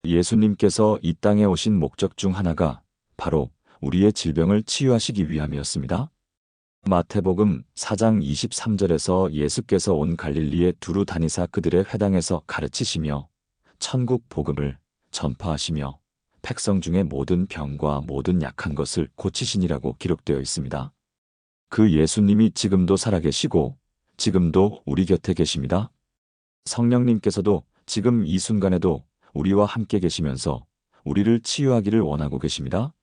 예수님께서 이 땅에 오신 목적 중 하나가 바로 우리의 질병을 치유하시기 위함이었습니다. 마태복음 4장 23절에서 예수께서 온 갈릴리에 두루 다니사 그들의 회당에서 가르치시며 천국 복음을 전파하시며 백성 중에 모든 병과 모든 약한 것을 고치시니라고 기록되어 있습니다. 그 예수님이 지금도 살아계시고 지금도 우리 곁에 계십니다. 성령님께서도 지금 이 순간에도 우리와 함께 계시면서 우리를 치유하기를 원하고 계십니다.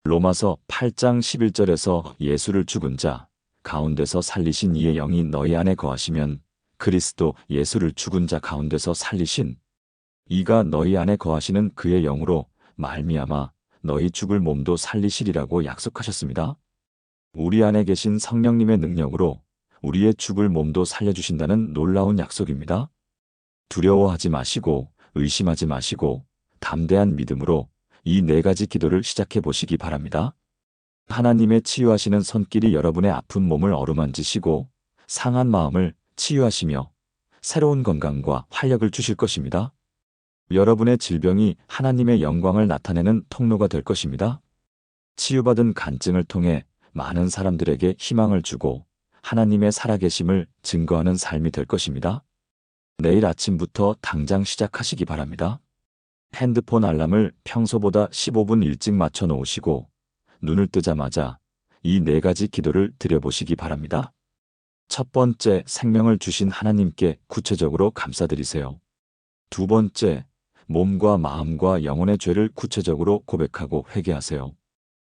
로마서 8장 11절에서 예수를 죽은 자 가운데서 살리신 이의 영이 너희 안에 거하시면 그리스도 예수를 죽은 자 가운데서 살리신 이가 너희 안에 거하시는 그의 영으로 말미암아 너희 죽을 몸도 살리시리라고 약속하셨습니다. 우리 안에 계신 성령님의 능력으로 우리의 죽을 몸도 살려주신다는 놀라운 약속입니다. 두려워하지 마시고 의심하지 마시고 담대한 믿음으로 이 네 가지 기도를 시작해 보시기 바랍니다. 하나님의 치유하시는 손길이 여러분의 아픈 몸을 어루만지시고 상한 마음을 치유하시며 새로운 건강과 활력을 주실 것입니다. 여러분의 질병이 하나님의 영광을 나타내는 통로가 될 것입니다. 치유받은 간증을 통해 많은 사람들에게 희망을 주고 하나님의 살아계심을 증거하는 삶이 될 것입니다. 내일 아침부터 당장 시작하시기 바랍니다. 핸드폰 알람을 평소보다 15분 일찍 맞춰 놓으시고 눈을 뜨자마자 이 4가지 기도를 드려보시기 바랍니다. 첫 번째, 생명을 주신 하나님께 구체적으로 감사드리세요. 두 번째, 몸과 마음과 영혼의 죄를 구체적으로 고백하고 회개하세요.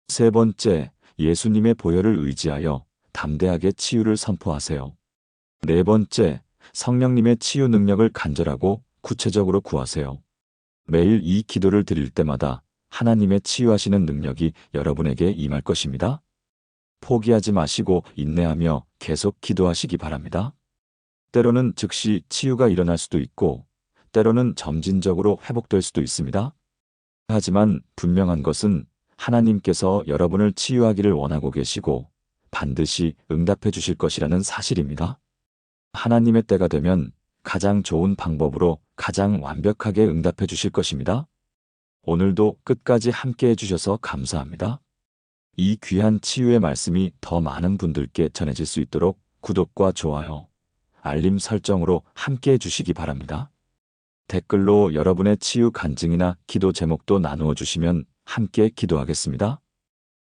세 번째, 예수님의 보혈을 의지하여 담대하게 치유를 선포하세요. 네 번째, 성령님의 치유 능력을 간절하고 구체적으로 구하세요. 매일 이 기도를 드릴 때마다 하나님의 치유하시는 능력이 여러분에게 임할 것입니다. 포기하지 마시고 인내하며 계속 기도하시기 바랍니다. 때로는 즉시 치유가 일어날 수도 있고, 때로는 점진적으로 회복될 수도 있습니다. 하지만 분명한 것은 하나님께서 여러분을 치유하기를 원하고 계시고 반드시 응답해 주실 것이라는 사실입니다. 하나님의 때가 되면 가장 좋은 방법으로 가장 완벽하게 응답해 주실 것입니다. 오늘도 끝까지 함께 해주셔서 감사합니다. 이 귀한 치유의 말씀이 더 많은 분들께 전해질 수 있도록 구독과 좋아요, 알림 설정으로 함께 해주시기 바랍니다. 댓글로 여러분의 치유 간증이나 기도 제목도 나누어 주시면 함께 기도하겠습니다.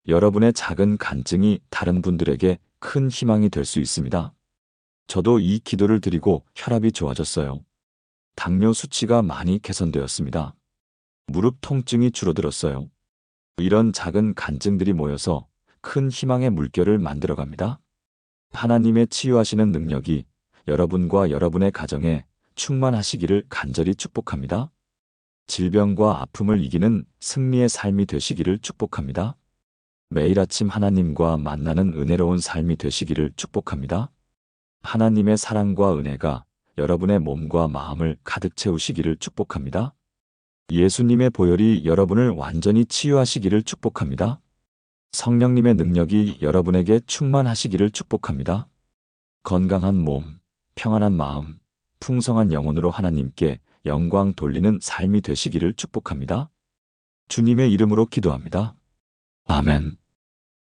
여러분의 작은 간증이 다른 분들에게 큰 희망이 될 수 있습니다. 저도 이 기도를 드리고 혈압이 좋아졌어요. 당뇨 수치가 많이 개선되었습니다. 무릎 통증이 줄어들었어요. 이런 작은 간증들이 모여서 큰 희망의 물결을 만들어갑니다. 하나님의 치유하시는 능력이 여러분과 여러분의 가정에 충만하시기를 간절히 축복합니다. 질병과 아픔을 이기는 승리의 삶이 되시기를 축복합니다. 매일 아침 하나님과 만나는 은혜로운 삶이 되시기를 축복합니다. 하나님의 사랑과 은혜가 여러분의 몸과 마음을 가득 채우시기를 축복합니다. 예수님의 보혈이 여러분을 완전히 치유하시기를 축복합니다. 성령님의 능력이 여러분에게 충만하시기를 축복합니다. 건강한 몸, 평안한 마음, 풍성한 영혼으로 하나님께 영광 돌리는 삶이 되시기를 축복합니다. 주님의 이름으로 기도합니다. 아멘.